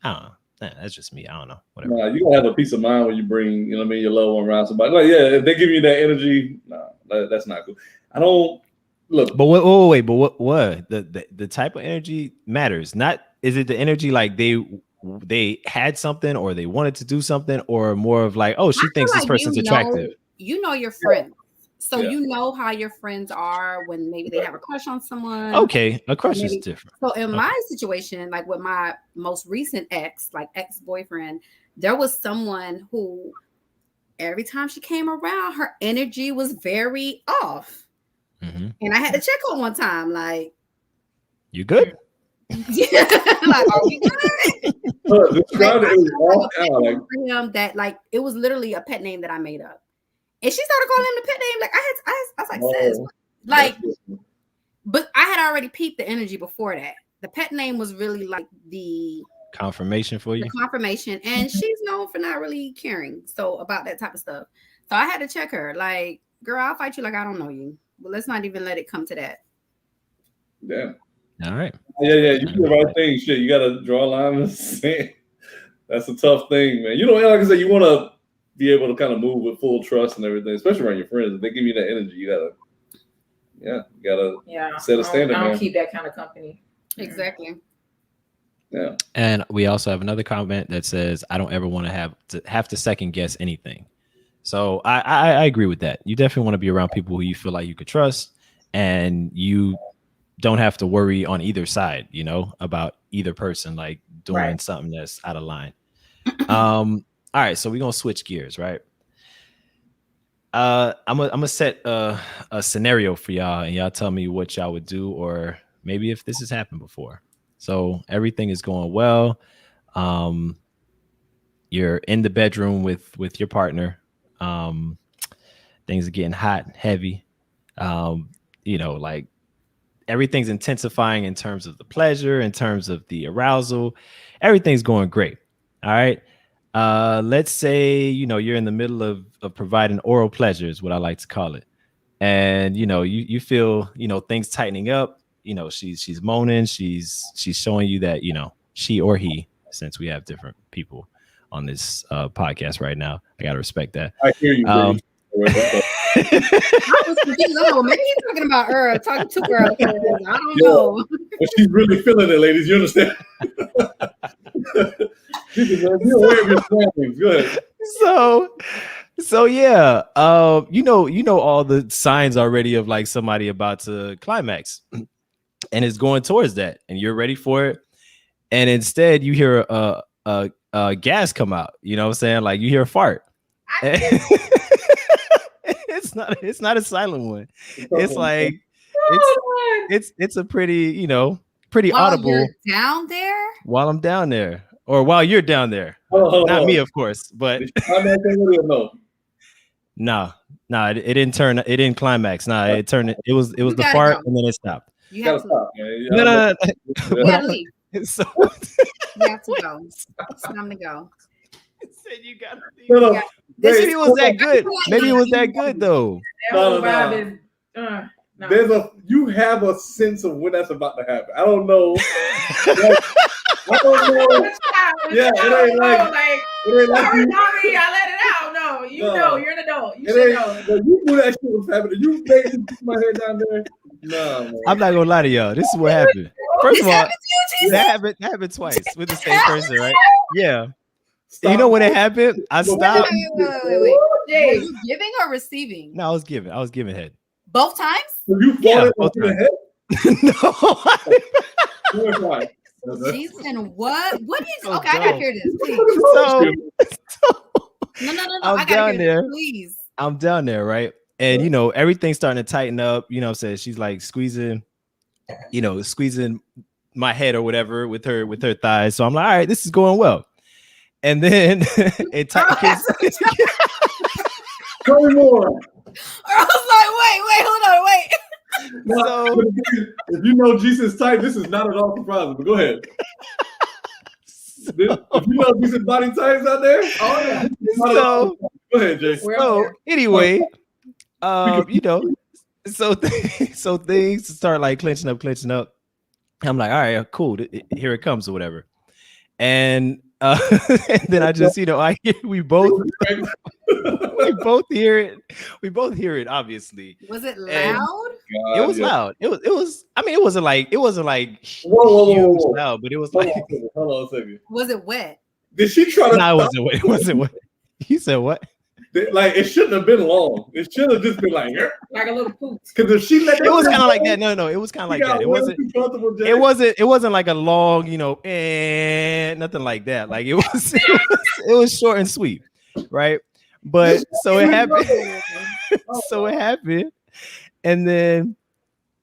Speaker 1: I don't know. That's just me. I don't know. Whatever.
Speaker 3: Nah, you gonna have a peace of mind when you bring, your loved one around somebody. Like, yeah, if they give you that energy, that's not cool. I don't look.
Speaker 1: But wait. But what? The type of energy matters. Not is it the energy like they had something or they wanted to do something, or more of like, oh, she thinks this person's attractive.
Speaker 2: You know your friends. So you know how your friends are when maybe they have a crush on someone.
Speaker 1: Okay, a crush is different.
Speaker 2: So in my situation, like with my most recent ex-boyfriend, there was someone who every time she came around, her energy was very off. Mm-hmm. And I had to check her one time, like,
Speaker 1: you good?
Speaker 2: Yeah, like, are we good? That like it was literally a pet name that I made up. And she started calling him the pet name. Like I was like, sis, like, but I had already peeped the energy before that. The pet name was really like the
Speaker 1: confirmation for you.
Speaker 2: The confirmation, and she's known for not really caring about that type of stuff. So I had to check her. Like, girl, I'll fight you like I don't know you. But let's not even let it come to that.
Speaker 3: Yeah.
Speaker 1: All right.
Speaker 3: Yeah. You do the right thing. Shit, you gotta draw a line in the sand. That's a tough thing, man. Like I said, you want to be able to kind of move with full trust and everything, especially around your friends. If they give you that energy, you gotta set a standard.
Speaker 4: I don't keep that kind of company.
Speaker 2: Exactly.
Speaker 3: Yeah.
Speaker 1: And we also have another comment that says, I don't ever want to have to second guess anything. So I agree with that. You definitely want to be around people who you feel like you could trust, and you don't have to worry on either side, about either person like doing something that's out of line. All right, so we're gonna switch gears, right? I'm gonna set a scenario for y'all, and y'all tell me what y'all would do, or maybe if this has happened before. So everything is going well. You're in the bedroom with your partner. Things are getting hot and heavy. Like everything's intensifying in terms of the pleasure, in terms of the arousal. Everything's going great. All right. Let's say, you're in the middle of providing oral pleasure is what I like to call it. And, you feel, things tightening up, she's moaning. She's showing you that, she or he, since we have different people on this podcast right now, I got to respect that.
Speaker 3: I hear you.
Speaker 2: I was confused. Oh, maybe he's talking about her, talking to her. I don't know.
Speaker 3: But she's really feeling it, ladies. You understand? You're aware of your surroundings. Go ahead.
Speaker 1: So yeah, all the signs already of like somebody about to climax, and it's going towards that, and you're ready for it, and instead you hear a gas come out. You know what I'm saying? Like you hear a fart. It's not a silent one. It's like it's a pretty pretty
Speaker 2: while
Speaker 1: audible.
Speaker 2: You're down there.
Speaker 1: While I'm down there, or while you're down there. Not me, of course, but no, it didn't turn. It didn't climax. No, it turned. It was the fart, and then it stopped.
Speaker 2: You have to
Speaker 3: stop.
Speaker 1: No.
Speaker 2: You gotta leave.
Speaker 1: So
Speaker 2: you have to go. It's time to go.
Speaker 1: Said you gotta leave.
Speaker 3: No.
Speaker 1: Maybe it was that good. Maybe it was that good though.
Speaker 3: No. You have a sense of when that's about to happen. I don't know. I don't know. Yeah, it ain't like
Speaker 4: I let it out. No, know, you're an adult. You should know.
Speaker 3: You knew that shit was happening. You made me put my head down there. No, man.
Speaker 1: I'm not gonna lie to y'all. This is what happened. First of all, that happened twice with the same person, right? Yeah. Stop. You know when it happened? I stopped.
Speaker 2: Wait. Were you giving or receiving?
Speaker 1: No, I was giving head.
Speaker 2: Both times?
Speaker 3: You both in the head?
Speaker 1: No.
Speaker 2: Jason, what? What is? Okay, I gotta hear this, please. No. I gotta hear this, please.
Speaker 1: I'm down there, right? And everything's starting to tighten up. Says she's like squeezing my head or whatever with her thighs. So I'm like, all right, this is going well. And then it tightens.
Speaker 3: Tell me more.
Speaker 2: I was like, wait, hold on.
Speaker 3: So, if you know Jesus tight, this is not at all surprising. But go ahead. If you know Jesus body types out there, go ahead, Jason.
Speaker 1: So anyway, so things start like clenching up. I'm like, all right, cool. Here it comes or whatever. And then I just, I hear we both hear it. We both hear it, obviously.
Speaker 2: Was it loud?
Speaker 1: It was loud. It was. I mean, it wasn't like huge loud, but it was like.
Speaker 3: Hold on a second.
Speaker 2: Was it wet?
Speaker 3: Did she try to?
Speaker 1: No, it wasn't wet. You said what?
Speaker 3: Like it shouldn't have been long. It should have just been like
Speaker 4: a little poop.
Speaker 3: Because if she let
Speaker 1: it was kind of like that. No, it was kind of like that. It wasn't like a long, nothing like that. Like it was short and sweet, right? But so it happened. It happened, and then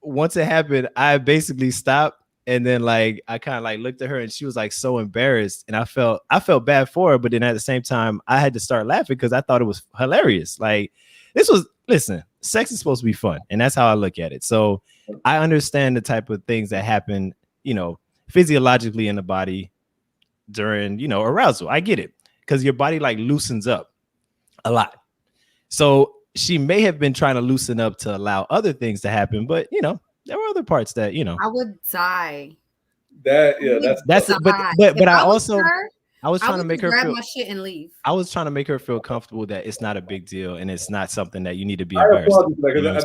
Speaker 1: once it happened, I basically stopped. And then like I kind of like looked at her and she was like so embarrassed, and I felt bad for her, but then at the same time I had to start laughing because I thought it was hilarious. Like listen, sex is supposed to be fun, and that's how I look at it. So I understand the type of things that happen, physiologically in the body during, arousal. I get it because your body like loosens up a lot. So she may have been trying to loosen up to allow other things to happen, but there were other parts that
Speaker 2: I would die.
Speaker 3: That's
Speaker 1: it. But I was trying to make her
Speaker 2: grab
Speaker 1: feel
Speaker 2: my shit and leave.
Speaker 1: I was trying to make her feel comfortable that it's not a big deal and it's not something that you need to be embarrassed.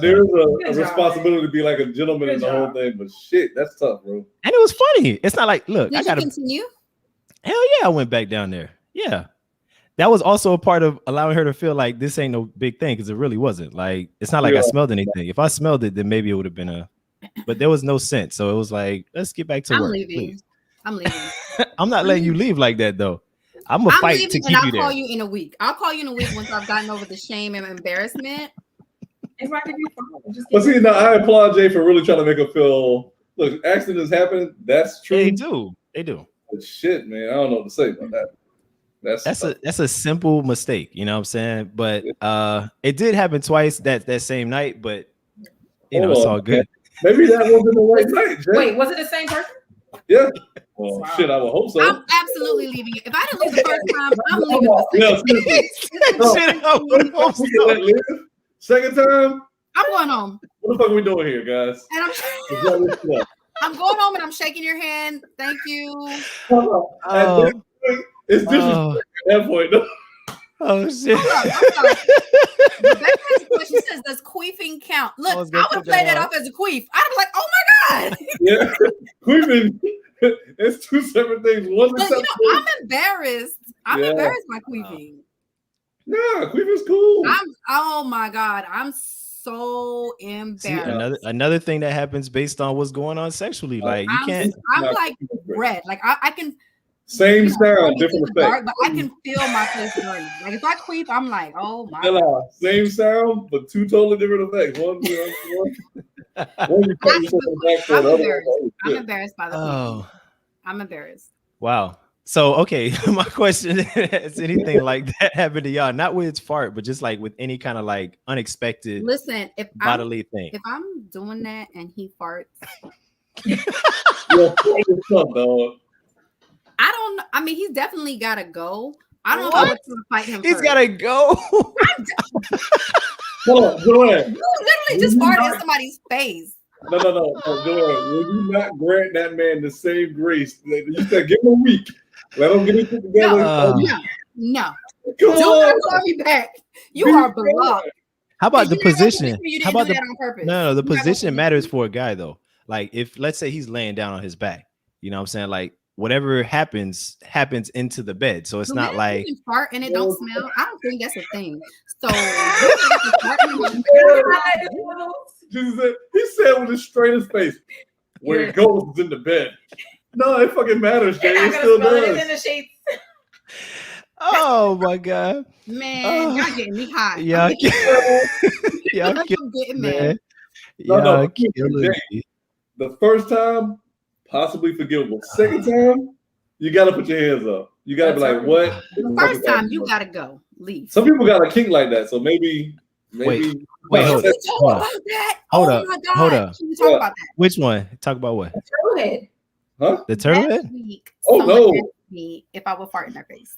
Speaker 3: There is a responsibility to be like a gentleman in the whole thing, but shit, that's tough, bro.
Speaker 1: And it was funny. It's not like, look,
Speaker 2: Did you continue?
Speaker 1: Hell yeah, I went back down there. Yeah. That was also a part of allowing her to feel like this ain't no big thing, because it really wasn't. Like, it's not like I smelled anything. If I smelled it, then maybe it would have been but there was no scent. So it was like, let's get back to work. Please.
Speaker 2: I'm leaving.
Speaker 1: I'm not letting you leave like that, though. I'm gonna fight to keep you there.
Speaker 2: I'll call you in a week. Once I've gotten over the shame and embarrassment.
Speaker 4: It's like if you
Speaker 3: But see, now I applaud Jay for really trying to make her feel. Look, accidents happen. That's true.
Speaker 1: They do.
Speaker 3: But shit, man, I don't know what to say about that.
Speaker 1: That's a simple mistake, you know what I'm saying? But it did happen twice that same night, but it's all good.
Speaker 3: Maybe that wasn't the right night, Jay.
Speaker 4: Wait, was it the same person?
Speaker 3: Yeah. Well, wow. Shit, I would hope so.
Speaker 2: I'm absolutely leaving it. If I didn't leave the first time, I'm leaving the
Speaker 3: second time.
Speaker 2: I'm going home.
Speaker 3: What the fuck are we doing here, guys?
Speaker 2: And I'm going home and I'm shaking your hand. Thank you.
Speaker 3: It's disrespectful at that point.
Speaker 1: Oh shit!
Speaker 2: That question says, "Does queefing count?" Look, I would have played that off as a queef. I'd be like, "Oh my god!"
Speaker 3: Yeah, queefing. It's two separate things. One,
Speaker 2: I'm embarrassed. I'm embarrassed by queefing.
Speaker 3: Nah, queefing's cool.
Speaker 2: Oh my god, I'm so embarrassed.
Speaker 1: See, another thing that happens based on what's going on sexually. Like you can't.
Speaker 2: I'm like red. Like I can.
Speaker 3: Same sound, different effect.
Speaker 2: But I can feel my face burning. Like if I queef, I'm like, oh my
Speaker 3: god. Same sound, but two totally different effects. One
Speaker 2: I'm embarrassed by the queef. I'm embarrassed.
Speaker 1: Wow. So okay, my question is anything like that happened to y'all? Not with its fart, but just like with any kind of like unexpected bodily thing.
Speaker 2: If I'm doing that and he farts.
Speaker 3: Dog.
Speaker 2: I mean, he's definitely gotta go. I don't know if I want to fight him.
Speaker 1: He's gotta go.
Speaker 3: Go ahead.
Speaker 2: You literally just farted in somebody's face.
Speaker 3: No. Go ahead. Will you not grant that man the same grace? You said give him a week. Let him get it together.
Speaker 2: No. Do not call me back. You are blocked.
Speaker 1: How about the position?
Speaker 2: How about that on purpose?
Speaker 1: No, the position matters for a guy though. Like if let's say he's laying down on his back, you know what I'm saying? Like whatever happens into the bed. So it's not like
Speaker 2: you can fart and it don't smell. I don't think that's a thing. So
Speaker 3: he said with his straightest face, where it goes is in the bed. No, it fucking matters, Jay. It still does.
Speaker 4: It's in the sheets.
Speaker 1: Oh my god,
Speaker 2: man, y'all getting me high.
Speaker 1: Y'all
Speaker 2: getting mad.
Speaker 3: No. The first time, possibly forgivable. Second time, you got to put your hands up. You got to be like, what?
Speaker 2: The first time, you got to go. Leave.
Speaker 3: Some people got a kink like that, so maybe.
Speaker 1: Wait,
Speaker 2: hold
Speaker 1: up. Hold up.
Speaker 2: Can we talk about that?
Speaker 1: Which one? Talk about what?
Speaker 2: The turtle head.
Speaker 3: Huh?
Speaker 1: The turtle head?
Speaker 3: Oh no!
Speaker 2: Me if I would fart in their face.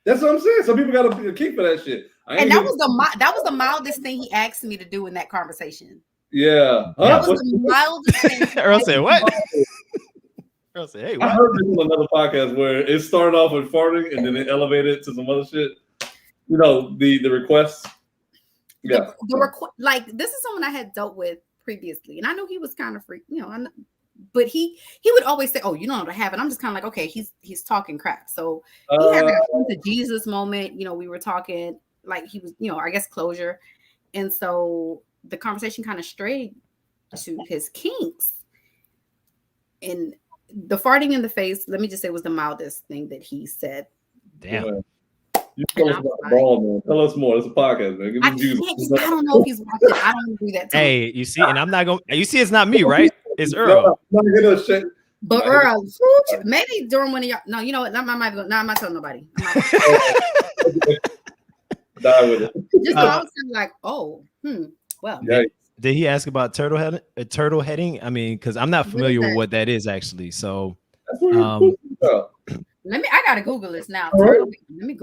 Speaker 3: That's what I'm saying. Some people got a kink for that shit.
Speaker 2: And that was the mildest thing he asked me to do in that conversation.
Speaker 3: Yeah.
Speaker 2: That was the mildest thing.
Speaker 1: Earl said, what? Earl said, hey, what?
Speaker 3: I heard this on another podcast where it started off with farting and then it elevated to some other shit. You know, the requests. Yeah.
Speaker 2: Like this is someone I had dealt with previously. And I know he was kind of freak, but he would always say, oh, you don't know what I have. And I'm just kind of like, okay, he's talking crap. So he had a Jesus moment. We were talking like he was, I guess closure. And so the conversation kind of strayed to his kinks. And the farting in the face, let me just say, was the mildest thing that he said.
Speaker 1: Damn.
Speaker 3: You tell us about the ball, man. Tell us more. It's a podcast, man.
Speaker 2: I don't know if he's watching. I don't do that.
Speaker 1: Hey, you see, and I'm not going to, you see, it's not me, right? It's Earl.
Speaker 2: But Earl, maybe during one of y'all. No, you know what? I'm not telling nobody.
Speaker 3: Die with it.
Speaker 2: Just I was kind of like, well.
Speaker 1: Did he ask about turtle heading? I mean, because I'm not familiar with what that is actually. So,
Speaker 2: I gotta Google this now. Turtle, let me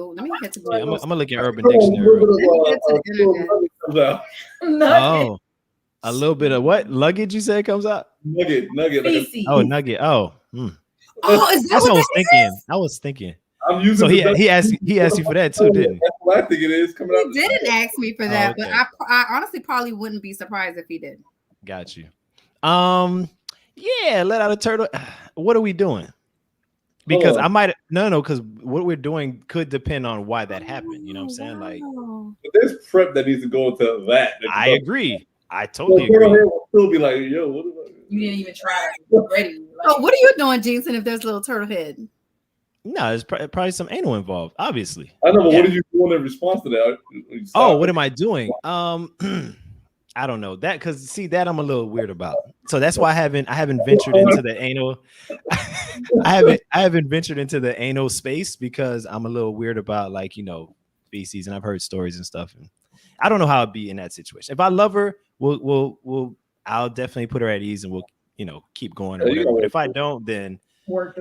Speaker 2: get to Google.
Speaker 1: I'm gonna look at Urban Dictionary.
Speaker 2: No.
Speaker 1: A little bit of what luggage you said comes out?
Speaker 3: Nugget.
Speaker 1: Nugget. Oh.
Speaker 2: Is that
Speaker 1: That's
Speaker 2: what
Speaker 1: what
Speaker 2: I
Speaker 1: was thinking.
Speaker 3: I'm using.
Speaker 1: So he asked you for that too, didn't he?
Speaker 3: That's what I think it is coming out.
Speaker 2: He didn't ask me for that, but I honestly probably wouldn't be surprised if he did.
Speaker 1: Got you. Yeah, let out a turtle. What are we doing? Because I might because what we're doing could depend on why that happened. You know what I'm saying? Like,
Speaker 3: but there's prep that needs to go into that.
Speaker 1: I agree. I totally agree.
Speaker 3: Will still be like, yo, what is that?
Speaker 4: You didn't even try to ready.
Speaker 2: Like, what are you doing, Jensen? If there's a little turtle head?
Speaker 1: No, there's probably some anal involved. Obviously.
Speaker 3: I know, but what are you doing in response to that?
Speaker 1: What am I doing? I don't know that because see that I'm a little weird about. So that's why I haven't ventured into the anal. I haven't ventured into the anal space because I'm a little weird about feces, and I've heard stories and stuff, and I don't know how I'd be in that situation. If I love her, we'll I'll definitely put her at ease, and we'll, keep going or whatever. But if I don't, then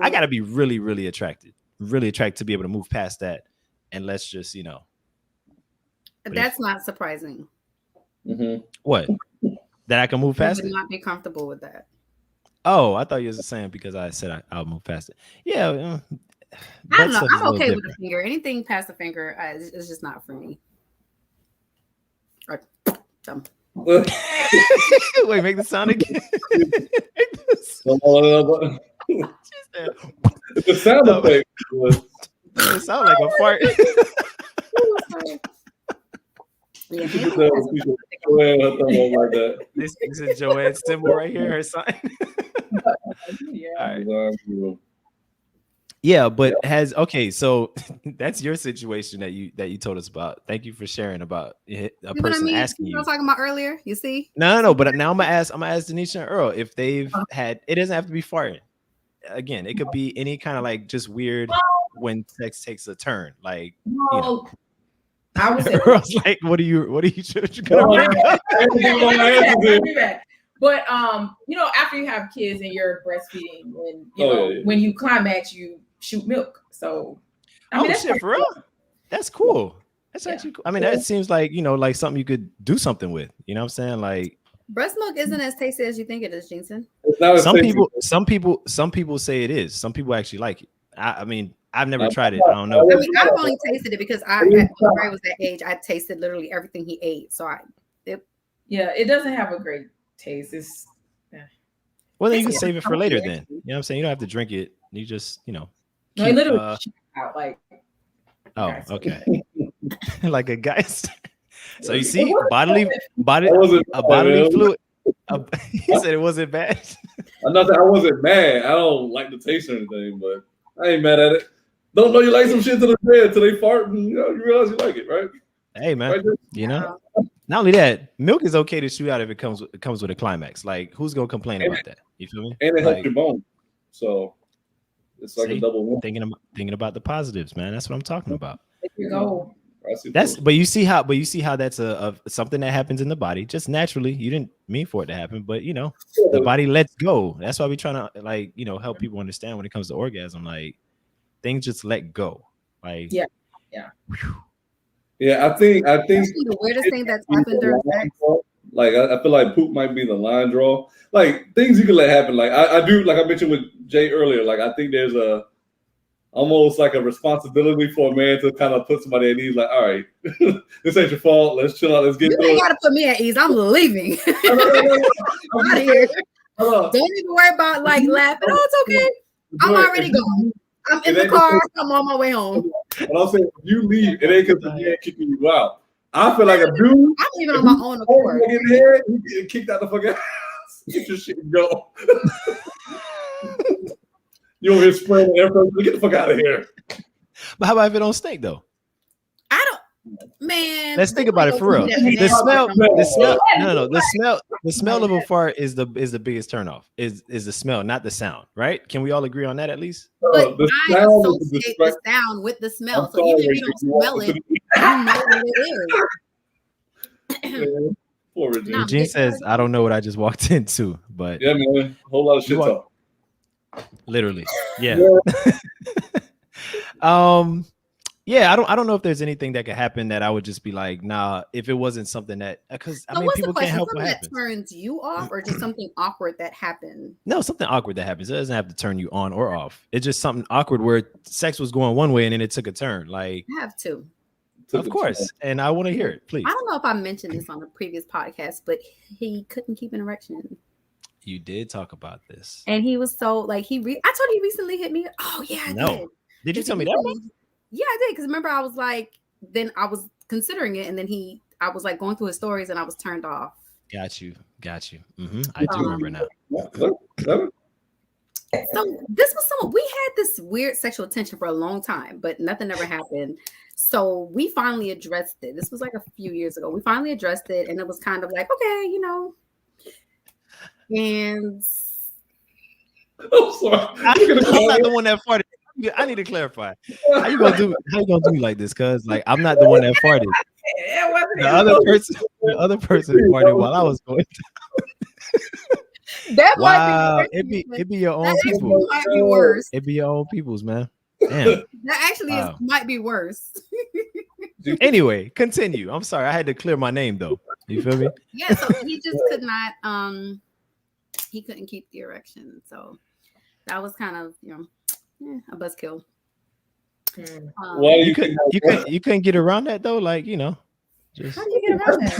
Speaker 1: I gotta be really, really attracted to be able to move past that. And let's just,
Speaker 2: That's not surprising.
Speaker 3: Mm-hmm.
Speaker 1: What? That I can move past it?
Speaker 2: I would not be comfortable with that.
Speaker 1: Oh, I thought you were saying because I said I'll move past it. Yeah.
Speaker 2: I don't know. I'm okay with the finger. Anything past the finger is just not for me. Or jump.
Speaker 1: Wait, make the sound again.
Speaker 3: The sound effect was.
Speaker 1: It sounded like a fart.
Speaker 2: Yeah,
Speaker 1: this is Joanne's symbol right here, her sign.
Speaker 4: Yeah.
Speaker 1: All right. Yeah, but so that's your situation that you told us about. Thank you for sharing about a person asking you.
Speaker 2: I was talking about earlier. You see?
Speaker 1: No. But now I'm gonna ask Denisha and Earl if they've had. It doesn't have to be farting. Again, it could be any kind of like just weird when sex takes a turn. Like,
Speaker 4: I was
Speaker 1: like, what are you gonna bring up?
Speaker 4: But after you have kids and you're breastfeeding, when you climax, you shoot milk. So
Speaker 1: that's shit, for real. That's cool. That's actually cool. I mean, that seems like like something you could do something with. You know what I'm saying? Like,
Speaker 2: breast milk isn't as tasty as you think it is, Jensen.
Speaker 1: Some people say it is. Some people actually like it. I mean, I've never tried it. I don't know.
Speaker 2: I mean, I've only tasted it because when Ray was that age, I tasted literally everything he ate. So
Speaker 4: it doesn't have a great taste. It's
Speaker 1: well, then you can save it for later. Then you know what I'm saying. You don't have to drink it. You just
Speaker 4: no, it literally out like.
Speaker 1: Oh, okay. Like a guy. So you see, bodily fluid. He said it wasn't bad.
Speaker 3: Not that I wasn't mad. I don't like the taste or anything, but I ain't mad at it. Don't know you like some shit to the bed till they fart and you realize you like it, right?
Speaker 1: Hey man, right, not only that, milk is okay to shoot out if it comes with a climax. Like, who's gonna complain about that? You feel me?
Speaker 3: And it helps your bone, so it's like a double win.
Speaker 1: Thinking about the positives, man. That's what I'm talking about.
Speaker 4: There you go.
Speaker 1: But you see how that's a something that happens in the body just naturally. You didn't mean for it to happen, but the body lets go. That's why we trying to help people understand when it comes to orgasm. Like, things just let go. Like,
Speaker 4: yeah.
Speaker 3: I think
Speaker 2: the weirdest thing that's happened during sex.
Speaker 3: Like, I feel like poop might be the line draw. Like, things you can let happen. Like, I do, like I mentioned with Jay earlier. Like, I think there's almost like a responsibility for a man to kind of put somebody at ease. Like, all right, this ain't your fault. Let's chill out. Let's get through it.
Speaker 2: You gotta put me at ease. I'm leaving. I'm out of here. Don't even worry about like laughing. Oh, it's okay. I'm already gone. I'm in the car. I'm on my way home.
Speaker 3: But I'm saying, if you leave, it ain't because the man kicking you out. I feel like a dude.
Speaker 2: I'm leaving on my own accord.
Speaker 3: In the head, you get kicked out the fucking house. Get your shit and go. You over here spraying the air pressure. Get the fuck out of here.
Speaker 1: But how about if it don't stink though?
Speaker 2: I don't. Man,
Speaker 1: let's think about it for real. The smell of a fart is the biggest turnoff. Is the smell, not the sound, right? Can we all agree on that at least?
Speaker 2: But I associate the sound with the smell. So even if you don't smell it, you know what it is.
Speaker 1: Eugene says, "I don't know what I just walked into," but
Speaker 3: yeah, man, a whole lot of shit talk.
Speaker 1: Literally, yeah. Yeah, I don't know if there's anything that could happen that I would just be like, nah, if it wasn't something that, because I mean, people can't help what happens.
Speaker 2: That turns you off, or just something awkward that happened?
Speaker 1: No, something awkward that happens. It doesn't have to turn you on or off. It's just something awkward where sex was going one way and then it took a turn. Like,
Speaker 2: I have to.
Speaker 1: Of course, and I want to hear it, please.
Speaker 2: I don't know if I mentioned this on a previous podcast, but he couldn't keep an erection.
Speaker 1: You did talk about this,
Speaker 2: and he was so like I told you he recently hit me. Oh yeah, I did.
Speaker 1: Did you tell me that?
Speaker 2: Yeah, I did. Because remember, I was like, then I was considering it, and then I was like going through his stories, and I was turned off.
Speaker 1: Got you. Mm-hmm. I do remember now.
Speaker 2: So this was we had this weird sexual tension for a long time, but nothing ever happened. So we finally addressed it. This was like a few years ago. We finally addressed it, and it was kind of like, okay, and
Speaker 3: I'm sorry.
Speaker 1: I'm not the one that farted. I need to clarify. How you gonna do like this? Cause like I'm not the one that farted. The other person farted while I was going.
Speaker 2: That
Speaker 1: Wow,
Speaker 2: might be
Speaker 1: it be your own
Speaker 2: that
Speaker 1: people.
Speaker 2: might be worse.
Speaker 1: It be your own peoples, man. Damn.
Speaker 2: That actually might be worse.
Speaker 1: Anyway, continue. I'm sorry, I had to clear my name though. You feel me?
Speaker 2: Yeah, so he just could not he couldn't keep the erection. So that was kind of, a buzzkill.
Speaker 1: You couldn't get around that though, like, just
Speaker 2: how do you get around that?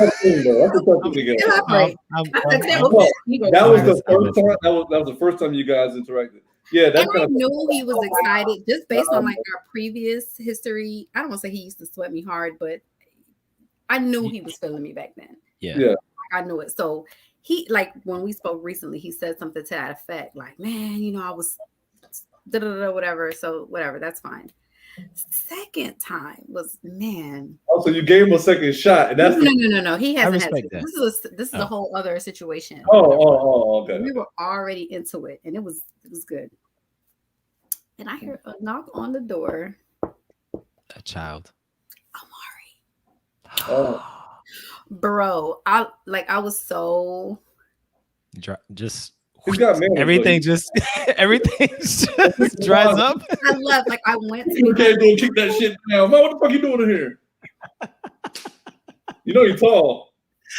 Speaker 3: That was the first time. That was the first time you guys interacted. Yeah, that's
Speaker 2: and I knew he was excited just based on like our previous history. I don't want to say he used to sweat me hard, but I knew he was feeling me back then.
Speaker 1: Yeah.
Speaker 2: I knew it. So he, like, when we spoke recently, he said something to that effect, like, man, I was whatever. So whatever, that's fine. Second time was, man.
Speaker 3: Oh, so you gave him a second shot, and that's
Speaker 2: no. He hasn't had
Speaker 1: that.
Speaker 2: This is a whole other situation.
Speaker 3: Oh, okay.
Speaker 2: We were already into it, and it was good. And I heard a knock on the door.
Speaker 1: A child.
Speaker 2: Amari. Oh. Bro, I was so
Speaker 1: just
Speaker 3: everything
Speaker 1: just dries up.
Speaker 2: I love, like, I went to
Speaker 3: you can't go kick that shit down. Man, what the fuck you doing in here? You're tall.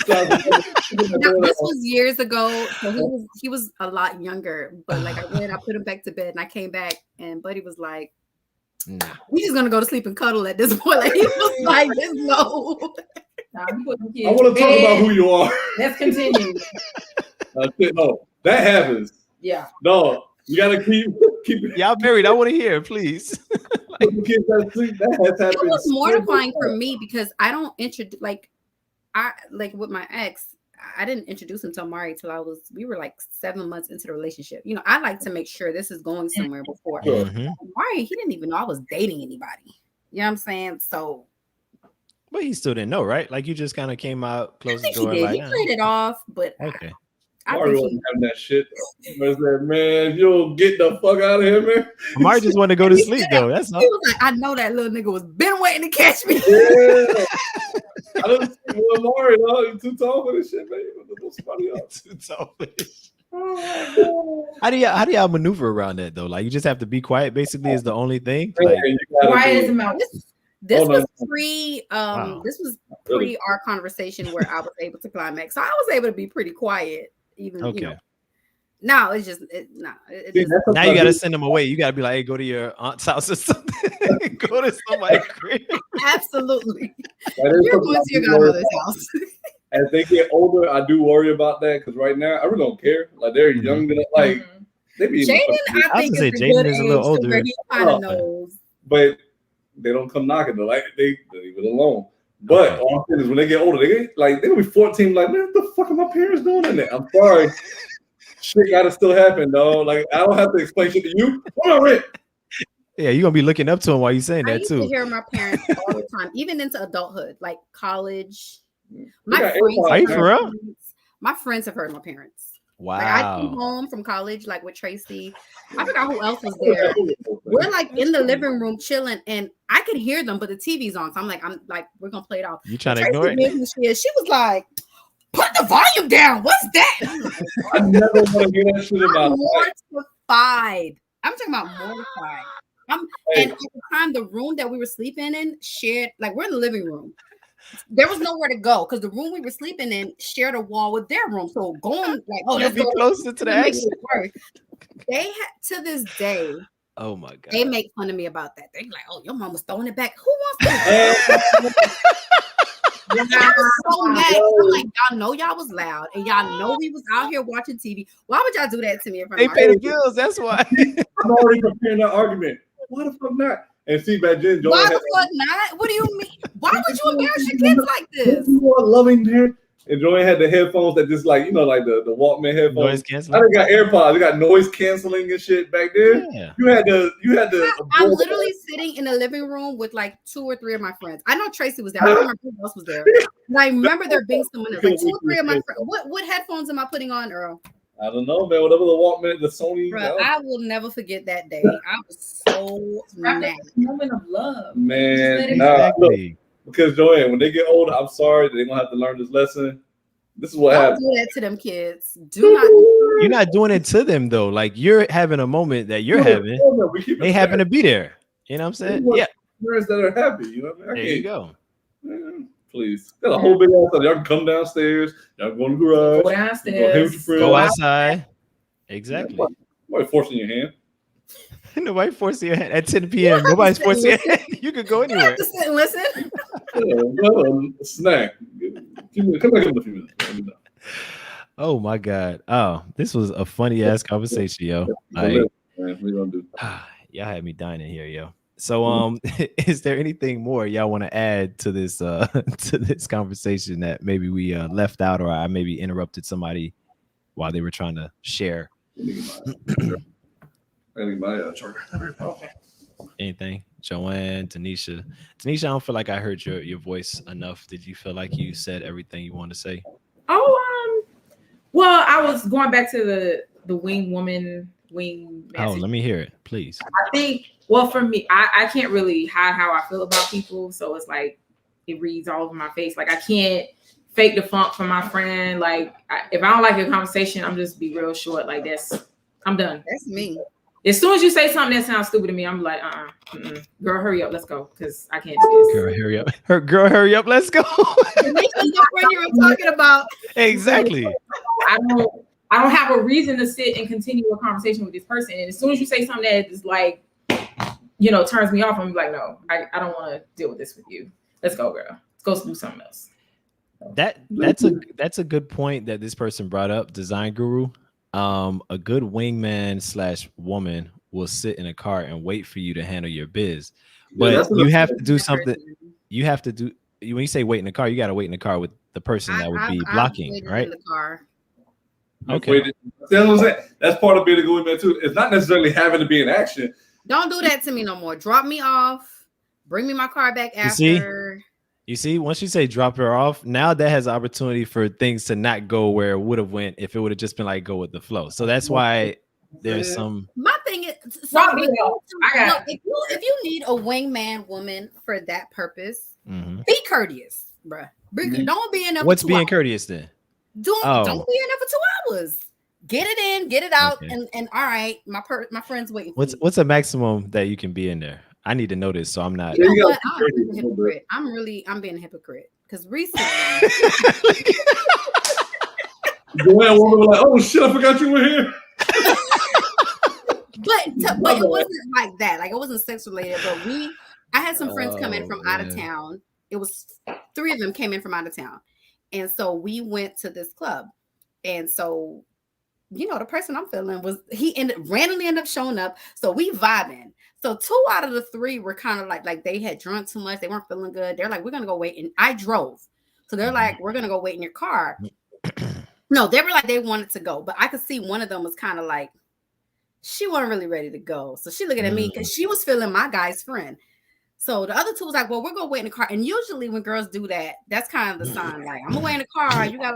Speaker 2: This was years ago. So he was a lot younger, but like I put him back to bed and I came back and Buddy was like, nah, we just gonna go to sleep and cuddle at this point. Like, he was like, no.
Speaker 3: I want to talk about who you are.
Speaker 4: Let's continue.
Speaker 3: No, that happens.
Speaker 4: Yeah.
Speaker 3: No, you gotta keep
Speaker 2: Y'all
Speaker 1: married. I want to hear, please.
Speaker 2: It was mortifying for me because I don't introduce, like with my ex, I didn't introduce him to Amari till we were like 7 months into the relationship. I like to make sure this is going somewhere before. Amari, he didn't even know I was dating anybody. You know what I'm saying? So.
Speaker 1: But he still didn't know, right? Like, you just kind of came out, closed the door.
Speaker 2: He played it off, but
Speaker 1: okay.
Speaker 3: Amari wasn't having that shit. I said, man, you'll get the fuck out of here, man.
Speaker 1: Amari just wanted to go to sleep, though. That's all.
Speaker 2: He was like, I know that little nigga was been waiting to catch me.
Speaker 3: Yeah. I don't see Amari, though. He's too tall for this shit, man. Somebody else.
Speaker 1: Too tall for this. How do y'all maneuver around that, though? Like, you just have to be quiet, basically, is the only thing. Like,
Speaker 4: quiet as a mouse.
Speaker 2: This was pre our conversation where I was able to climax. So I was able to be pretty quiet, even.
Speaker 1: Okay.
Speaker 2: Now it's just
Speaker 1: now you gotta send them away. You gotta be like, hey, go to your aunt's house or something. Go to somebody's crib.
Speaker 2: Absolutely. You're going to your godmother's house.
Speaker 3: As they get older, I do worry about that because right now I really don't care. Like, they're young, like they be.
Speaker 2: Jaden, I think
Speaker 1: Jaden is a little older.
Speaker 2: He kind of knows,
Speaker 3: but they don't come knocking. They leave it alone. But all I'm saying is when they get older, they're gonna be 14. Like, man, what the fuck are my parents doing in there? I'm sorry. Shit gotta still happen, dog. Like, I don't have to explain shit to you. Hold on, Rick.
Speaker 1: Yeah, you're gonna be looking up to him while you're saying that too.
Speaker 2: I used to hear my parents all the time, even into adulthood, like college.
Speaker 1: Are you for real?
Speaker 2: My friends have heard my parents.
Speaker 1: Wow.
Speaker 2: Like, I came home from college, like with Tracy. I forgot who else was there. We're like in the living room chilling, and I can hear them, but the TV's on. So I'm like, we're gonna play it off.
Speaker 1: You trying to ignore it?
Speaker 2: She was like, put the volume down. What's that?
Speaker 3: I never want to hear that shit about.
Speaker 2: I'm mortified. I'm talking about mortified. And at the time, the room that we were sleeping in shared, like, we're in the living room. There was nowhere to go because the room we were sleeping in shared a wall with their room. So going like,
Speaker 1: let's go closer to the action.
Speaker 2: They had, to this day.
Speaker 1: Oh my god!
Speaker 2: They make fun of me about that. They be like, "Oh, your mom was throwing it back. Who wants that?" I was so mad. I'm like, y'all know y'all was loud, and y'all know we was out here watching TV. Why would y'all do that to me in front
Speaker 1: of
Speaker 2: my
Speaker 1: pay the bills? That's why.
Speaker 3: I'm already preparing that argument. Why the fuck not? And see, back then,
Speaker 2: why the fuck not? What do you mean? Why would you embarrass your kids like this?
Speaker 3: You are loving parent. And Joanne had the headphones that just like the Walkman headphones.
Speaker 1: Noise canceling.
Speaker 3: I done got AirPods. They got noise canceling and shit back there.
Speaker 1: Yeah.
Speaker 3: You had to.
Speaker 2: I'm literally sitting in the living room with like 2 or 3 of my friends. I know Tracy was there. I don't remember who else was there. And I remember there being someone else. Like 2 or 3 of my friends. What headphones am I putting on, Earl?
Speaker 3: I don't know, man. Whatever the Walkman, the Sony.
Speaker 2: Bro, I will never forget that day. I was so mad.
Speaker 4: Moment of love.
Speaker 3: Man, nah, look, because Joanne, when they get older, I'm sorry, they're gonna have to learn this lesson. This is what
Speaker 2: Don't
Speaker 3: happens.
Speaker 2: do that to them kids. Do not.
Speaker 1: You're not doing it to them though. Like you're having a moment that you're having. They happen to be there. You know what I'm saying? Yeah.
Speaker 3: Parents that are happy. You know what I mean?
Speaker 1: There you go.
Speaker 3: Please. Got a whole big ass. Y'all can come downstairs. Y'all go in the garage.
Speaker 4: Go downstairs.
Speaker 1: Go outside. Exactly.
Speaker 3: Nobody forcing your hand.
Speaker 1: Nobody forcing your hand at 10 p.m. Nobody's forcing your hand. You could go anywhere.
Speaker 2: You have to sit and listen.
Speaker 3: Snack. Come back in a few minutes.
Speaker 1: Oh my God. Oh, this was a funny ass conversation, yo. Y'all had me dying in here, yo. So is there anything more y'all want to add to this conversation that maybe we left out, or I maybe interrupted somebody while they were trying to share?
Speaker 4: Okay.
Speaker 1: Anything? Joanne, Tanisha, I don't feel like I heard your voice enough. Did you feel like you said everything you wanted to say?
Speaker 4: Well, I was going back to the wing message.
Speaker 1: Oh, let me hear it, please.
Speaker 4: I think, well, for me, I can't really hide how I feel about people, so it's like it reads all over my face. Like I can't fake the funk for my friend. Like if I don't like your conversation, I'm just be real short. Like I'm done.
Speaker 2: That's me.
Speaker 4: As soon as you say something that sounds stupid to me, I'm like, girl, hurry up, let's go, because I can't do this.
Speaker 1: Girl, hurry up. Girl, hurry up, let's go.
Speaker 2: The friend you were talking about.
Speaker 1: Exactly.
Speaker 4: I don't have a reason to sit and continue a conversation with this person. And as soon as you say something that is like, turns me off, I'm like, no, I don't want to deal with this with you. Let's go, girl. Let's go do something else.
Speaker 1: That's a good point that this person brought up, Design Guru. A good wingman / woman will sit in a car and wait for you to handle your biz, but you have to do something. You have to do, when you say wait in the car, you got to wait in the car with the person that would be blocking, right?
Speaker 2: In the car.
Speaker 1: Okay.
Speaker 3: That's what I'm saying. That's part of being a good man too. It's not necessarily having to be in action.
Speaker 2: Don't do that to me no more. Drop me off. Bring me my car back after.
Speaker 1: You see, once you say drop her off, now that has opportunity for things to not go where it would have went if it would have just been like go with the flow. So that's why there's some.
Speaker 2: My thing is, if you need a wingman woman for that purpose, be courteous, bruh. Don't be in there.
Speaker 1: What's being courteous then?
Speaker 2: Don't be in there for 2 hours. Get it in, get it out, and all right. My friend's waiting.
Speaker 1: What's a maximum that you can be in there? I need to know this, so I'm not.
Speaker 2: You know what? I'm being a hypocrite because recently.
Speaker 3: Joanne was like, "Oh shit, I forgot you were here."
Speaker 2: but it wasn't like that. Like it wasn't sex related. But I had some friends come in from out of town. It was 3 of them came in from out of town, and so we went to this club, and so. The person I'm feeling randomly ended up showing up. So we vibing. So 2 out of the 3 were kind of like they had drunk too much. They weren't feeling good. They're like, we're going to go wait. And I drove. So they're like, we're going to go wait in your car. No, they were like, they wanted to go. But I could see one of them was kind of like, she wasn't really ready to go. So she looking at me because she was feeling my guy's friend. So the other 2 was like, well, we're going to wait in the car. And usually when girls do that, that's kind of the sign. Like, I'm going to wait in the car. You got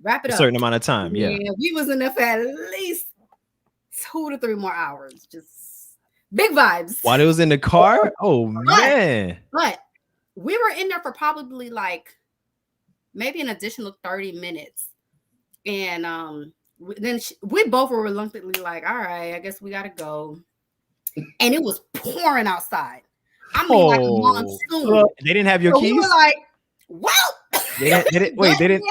Speaker 2: wrap it up.
Speaker 1: A certain amount of time. Yeah.
Speaker 2: We was in there for at least 2 to 3 more hours. Just big vibes.
Speaker 1: While it was in the car? Oh, man.
Speaker 2: But we were in there for probably maybe an additional 30 minutes. And then we both were reluctantly like, all right, I guess we got to go. And it was pouring outside. I mean, like a monsoon.
Speaker 1: They didn't have your keys?
Speaker 2: We were like, well,
Speaker 1: they didn't.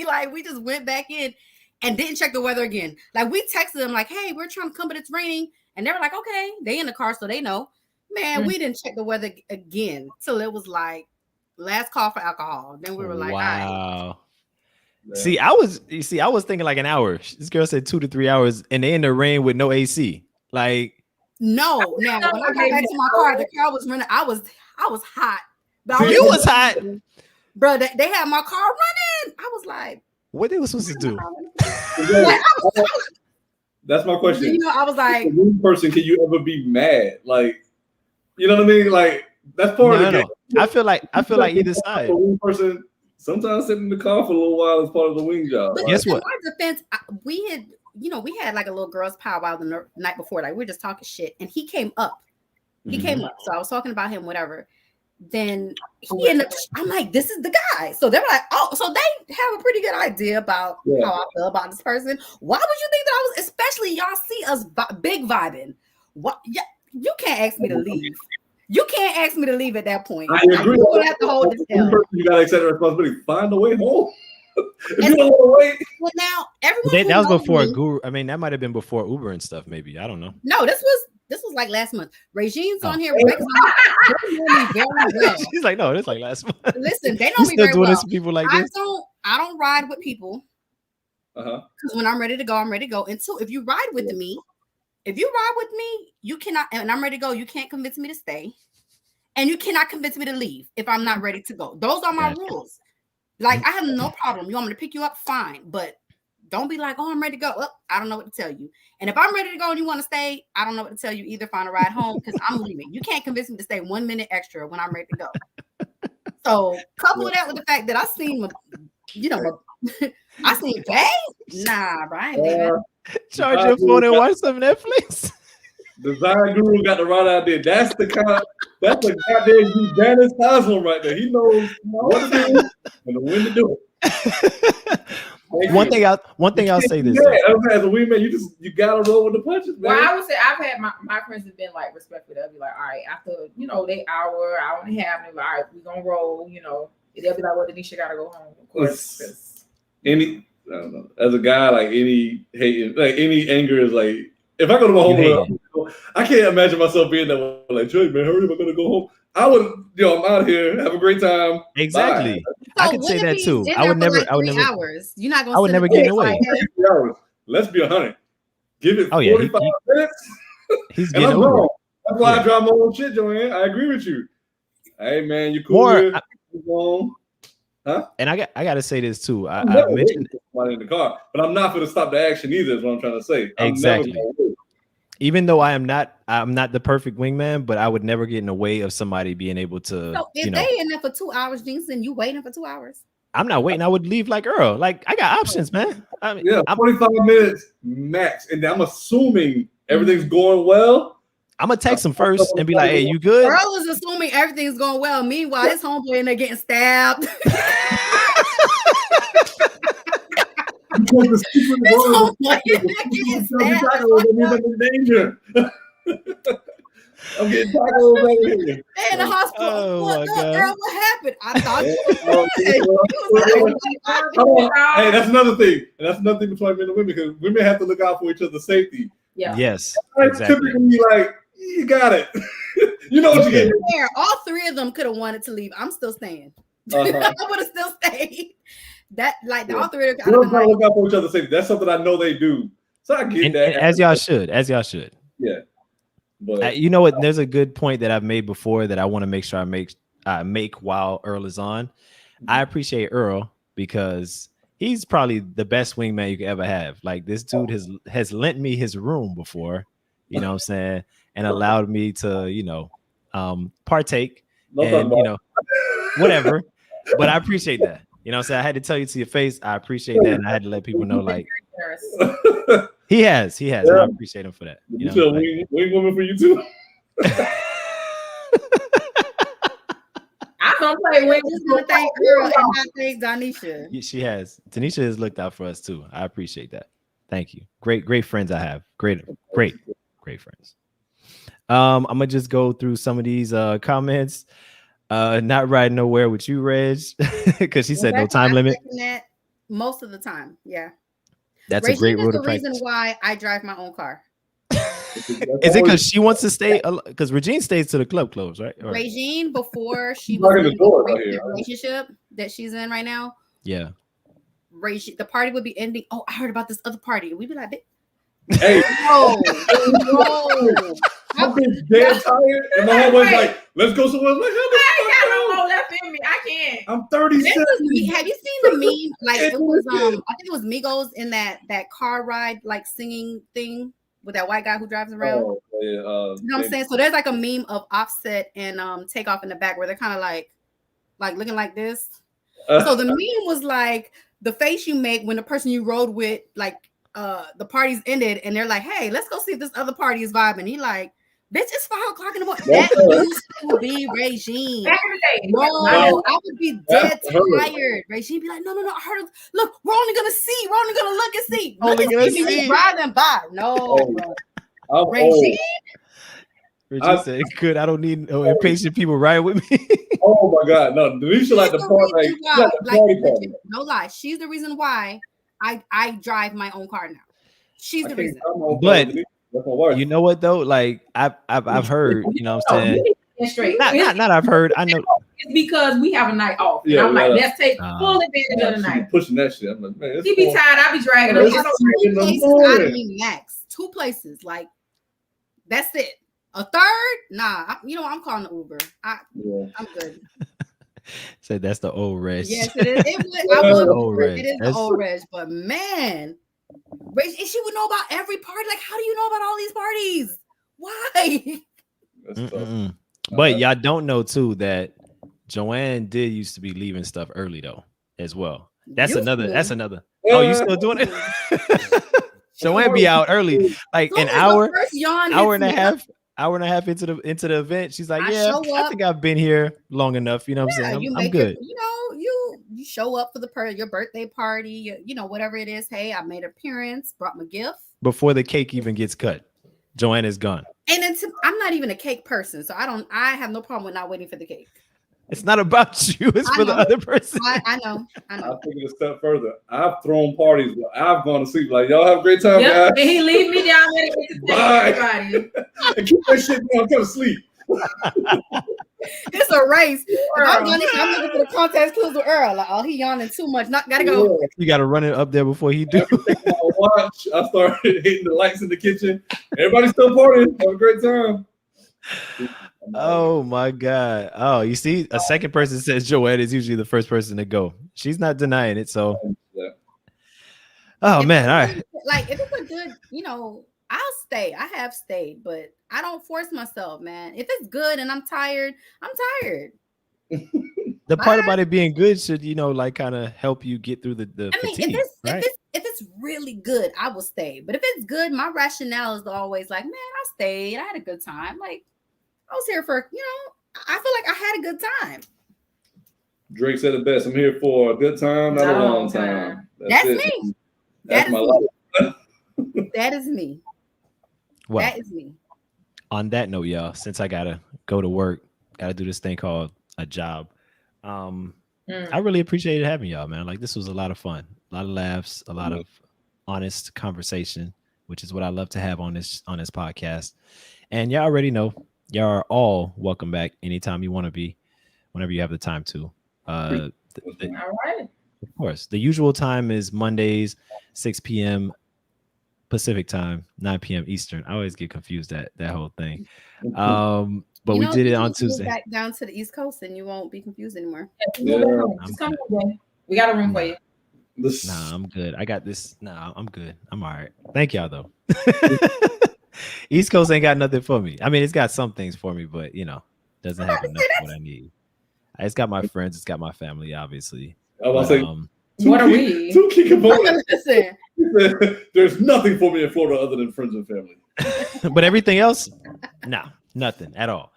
Speaker 2: Like, we just went back in and didn't check the weather again. Like, we texted them like, hey, we're trying to come, but it's raining. And they were like, okay. They in the car, so they know. Man, we didn't check the weather again till it was like last call for alcohol. Then we were like,
Speaker 1: wow.
Speaker 2: All right.
Speaker 1: See, I was thinking like an hour. This girl said 2 to 3 hours, and they in the rain with no AC. Like,
Speaker 2: no. When I got back to my car, the car was running. I was hot.
Speaker 1: You was hot,
Speaker 2: bro. They had my car running. I was like,
Speaker 1: what they were supposed to do?
Speaker 3: That's my question.
Speaker 2: I was like,
Speaker 3: one person, can you ever be mad? Like, you know what I mean? Like, that's part of the game.
Speaker 1: I feel like either side.
Speaker 3: One person sometimes sitting in the car for a little while as part of the wing job.
Speaker 2: But
Speaker 1: guess what?
Speaker 2: In our defense, we had like a little girls' powwow the night before. Like, we were just talking shit, and he came up. So I was talking about him, whatever. then he ended up, I'm like, this is the guy. So they're like, oh, so they have a pretty good idea about how I feel about this person. Why would you think that I was, especially y'all see us big vibing? What? Yeah, you can't ask me to leave. You can't ask me to leave at that point.
Speaker 3: I agree.
Speaker 2: You have to hold this down.
Speaker 3: You gotta accept the responsibility. Find a way home. If you don't want to wait.
Speaker 2: Well, now everyone
Speaker 1: that was before Guru. I mean, that might have been before Uber and stuff. Maybe, I don't know.
Speaker 2: No, this was like last month. Regine's on here. Rebecca's on here. They know me very well.
Speaker 1: She's like, no, it's like last month.
Speaker 2: Listen, they know me very well.
Speaker 1: People like this?
Speaker 2: I don't ride with people. Because when I'm ready to go, I'm ready to go. And so if you ride with me, you cannot, and I'm ready to go, you can't convince me to stay. And you cannot convince me to leave if I'm not ready to go. Those are my rules. Like, I have no problem. You want me to pick you up? Fine. But don't be like, oh, I'm ready to go. Well, I don't know what to tell you. And if I'm ready to go and you want to stay, I don't know what to tell you either. Find a ride home because I'm leaving. You can't convince me to stay 1 minute extra when I'm ready to go. So couple that with the fact that I seen, I seen bang. Nah, Brian.
Speaker 1: Charge your phone and watch some Netflix.
Speaker 3: Design Guru got the right idea. That's the goddamn Janice Haslam right there. He knows what to do and when to do it.
Speaker 1: One thing I'll say this.
Speaker 3: As a wingman, you gotta roll with the punches, man.
Speaker 4: Well, I would say I've had my friends have been like respectful. They'll be like, all right, after they hour and a half, they're like, all right, we're gonna roll. They'll be like, well, Denisha gotta go home, of course.
Speaker 3: I don't know. As a guy, like any hate, like any anger is like, if I go to my home, I can't imagine myself being that way. Like, Joey, man, hurry up, I'm gonna go home. I would, I'm out here, have a great time.
Speaker 1: Exactly.
Speaker 2: So
Speaker 1: I could say that too. I would never.
Speaker 2: Hours. You're not gonna.
Speaker 1: I would never get away.
Speaker 3: Let's be 100. Give it 45 minutes.
Speaker 1: He's getting over.
Speaker 3: That's why I drive my own shit, Joanne. I agree with you. Hey man, you cool? Huh?
Speaker 1: And I got to say this too. I
Speaker 3: mentioned somebody in the car, but I'm not going to stop the action either. Is what I'm trying to say.
Speaker 1: Exactly. Even though I'm not the perfect wingman, but I would never get in the way of somebody being able to.
Speaker 2: So if they in there for 2 hours, Jinx, and you waiting for 2 hours.
Speaker 1: I'm not waiting. I would leave like Earl. Like, I got options, man. I mean,
Speaker 3: 45 minutes max, and I'm assuming everything's going well.
Speaker 1: I'm gonna text him first and be like, "Hey, you good?"
Speaker 2: Earl is assuming everything's going well. Meanwhile, his homeboy in there getting stabbed.
Speaker 3: Danger. I'm getting tacos over here.
Speaker 2: In the hospital.
Speaker 1: Oh my God.
Speaker 2: Girl, what happened? I thought
Speaker 3: Hey, that's another thing. And that's another thing between men and women, because women have to look out for each other's safety.
Speaker 4: Yeah.
Speaker 1: Yes.
Speaker 3: Exactly. Typically, like, you got it. You know what you get.
Speaker 2: All three of them could have wanted to leave. I'm still staying. I would have still stayed. That all three of them.
Speaker 3: Girls gotta look out for each other's safety. That's something I know they do. So I get that.
Speaker 1: As y'all should.
Speaker 3: Yeah. But
Speaker 1: you know what? There's a good point that I've made before that I want to make sure I make while Earl is on. I appreciate Earl because he's probably the best wingman you could ever have. Like, this dude has lent me his room before, you know what I'm saying, and allowed me to, partake and whatever. But I appreciate that. You know what I'm saying? I had to tell you to your face. I appreciate that, and I had to let people know, like, he has. Yeah. And I appreciate him for that.
Speaker 3: You know, wing woman for you too.
Speaker 4: I don't play wing.
Speaker 2: Just want to thank Girl and I thank Danisha.
Speaker 1: She has. Tanisha has looked out for us too. I appreciate that. Thank you. Great friends I have. Great friends. I'm gonna just go through some of these comments. Not riding nowhere with you, Reg, because she said no time limit.
Speaker 2: Most of the time, yeah.
Speaker 1: That's a great rule to practice.
Speaker 2: The reason why I drive my own car.
Speaker 1: Is it because she wants to stay? Because Regine stays to the club close, right?
Speaker 2: Regine, before she was in the relationship that she's in right now.
Speaker 1: Yeah.
Speaker 2: The party would be ending. Oh, I heard about this other party. We'd be like,
Speaker 3: hey,
Speaker 2: no.
Speaker 3: I'm dead tired, and my homeboy's like, "Let's go somewhere." Like,
Speaker 4: I ain't got no more left in me. I can't.
Speaker 3: I'm 37.
Speaker 2: Have you seen the meme? Like, it was I think it was Migos in that car ride, like, singing thing with that white guy who drives around.
Speaker 3: Oh, yeah,
Speaker 2: you know what I'm saying? So there's like a meme of Offset and Takeoff in the back where they're kind of like looking like this. So the meme was like the face you make when the person you rode with, like, the party's ended and they're like, "Hey, let's go see if this other party is vibing." He like, Bitch, it's 5 o'clock in the morning. That used to be Regine.
Speaker 4: Back in the day.
Speaker 2: No, I would be dead tired. Regine be like, no, I heard. Look, we're only gonna see. We're only gonna look and see.
Speaker 1: Only gonna see.
Speaker 2: Driving by. No,
Speaker 3: Regine.
Speaker 1: Regine said, "Good. I don't need impatient people riding with me."
Speaker 3: Oh my God, no, Denisha like the party. Party.
Speaker 2: No lie, she's the reason why I drive my own car now. She's the reason.
Speaker 1: But you know what though? Like I've heard, you know what I'm saying?
Speaker 4: Straight.
Speaker 1: Not I've heard. I know
Speaker 4: it's because we have a night off. And I'm like, let's take full advantage of the night.
Speaker 3: Pushing that shit. I'm like, man,
Speaker 4: he be tired. I be dragging him.
Speaker 2: I don't mean max. 2 places. Like that's it. A third? Nah. I'm calling the Uber. I'm good.
Speaker 1: So that's the old res.
Speaker 2: Yes, it is. It is the old res. But man, she would know about every party. Like, how do you know about all these parties? Why?
Speaker 1: But y'all don't know too that Joanne did used to be leaving stuff early though, as well. That's another. Oh, you still doing it? Joanne be out early, like an hour and a half into the event. She's like, I think I've been here long enough. You know what I'm saying? I'm good.
Speaker 2: You show up for your birthday party, whatever it is. Hey, I made an appearance, brought my gift.
Speaker 1: Before the cake even gets cut, Joanne is gone.
Speaker 2: And then I'm not even a cake person, so I have no problem with not waiting for the cake.
Speaker 1: It's not about you, it's for the other person.
Speaker 2: I know.
Speaker 3: I'll take it a step further. I've thrown parties where I've gone to sleep like, y'all have a great time, guys.
Speaker 4: And he leave me down there.
Speaker 3: Bye. And keep that shit down, come to sleep.
Speaker 2: It's a race. I'm looking for the contest clues with Earl. Like, he yawning too much. Gotta go.
Speaker 1: You gotta run it up there before he do.
Speaker 3: Watch. I started hitting the lights in the kitchen. Everybody's still partying. Have a great time.
Speaker 1: Oh my God. Oh, you see, a second person says Joanne is usually the first person to go. She's not denying it. So, oh man. All right.
Speaker 2: Like, if it's a good, I'll stay. I have stayed, but I don't force myself, man. If it's good and I'm tired, I'm tired.
Speaker 1: The part about it being good should, like kind of help you get through the fatigue,
Speaker 2: if it's really good, I will stay. But if it's good, my rationale is always like, man, I stayed. I had a good time. Like, I was here for, I feel like I had a good time.
Speaker 3: Drake said it best. I'm here for a good time, not a long time.
Speaker 2: That's me.
Speaker 3: That's my life.
Speaker 2: That is me.
Speaker 1: Well,
Speaker 2: that is me.
Speaker 1: On that note, y'all, since I gotta go to work, gotta do this thing called a job. I really appreciated having y'all, man. Like, this was a lot of fun, a lot of laughs, a lot of honest conversation, which is what I love to have on this podcast. And y'all already know, y'all are all welcome back anytime you want to be, whenever you have the time to.
Speaker 4: All right.
Speaker 1: Of course, the usual time is Mondays, 6 p.m. Pacific time, 9 p.m. Eastern. I always get confused that whole thing. But we did it on Tuesday.
Speaker 2: Back down to the East Coast, and you won't be confused anymore.
Speaker 3: Yeah.
Speaker 4: Just come in. We got a room for you.
Speaker 1: Nah, I'm good. I got this. Nah, I'm good. I'm all right. Thank y'all though. East Coast ain't got nothing for me. I mean, it's got some things for me, but doesn't have enough of what I need. It's got my friends. It's got my family, obviously.
Speaker 3: I was saying,
Speaker 4: what are we?
Speaker 3: Two key components. There's nothing for me in Florida other than friends and family.
Speaker 1: But everything else, nah, nothing at all.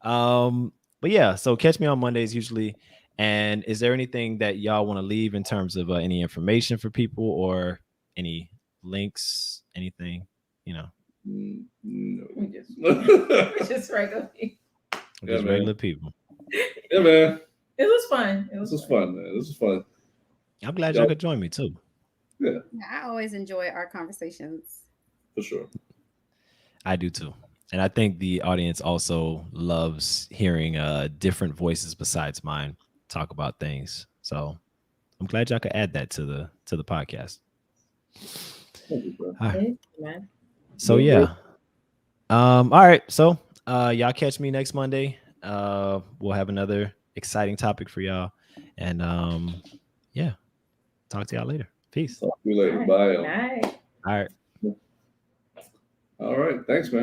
Speaker 1: But yeah, so catch me on Mondays usually. And is there anything that y'all want to leave in terms of any information for people or any links, anything,
Speaker 3: No.
Speaker 4: We're just regular people.
Speaker 1: Just regular people.
Speaker 3: Yeah, man.
Speaker 4: It was fun.
Speaker 3: This was fun, man. This was fun.
Speaker 1: I'm glad y'all could join me too.
Speaker 3: Yeah.
Speaker 2: I always enjoy our conversations.
Speaker 3: For sure.
Speaker 1: I do too. And I think the audience also loves hearing different voices besides mine talk about things. So I'm glad y'all could add that to the podcast.
Speaker 3: Thank you, bro.
Speaker 1: All right. So yeah. All right. So y'all catch me next Monday. We'll have another exciting topic for y'all. And yeah. Talk to y'all later. Peace.
Speaker 3: Talk to you later. Bye.
Speaker 4: Bye.
Speaker 1: All right.
Speaker 3: All right. Thanks, man.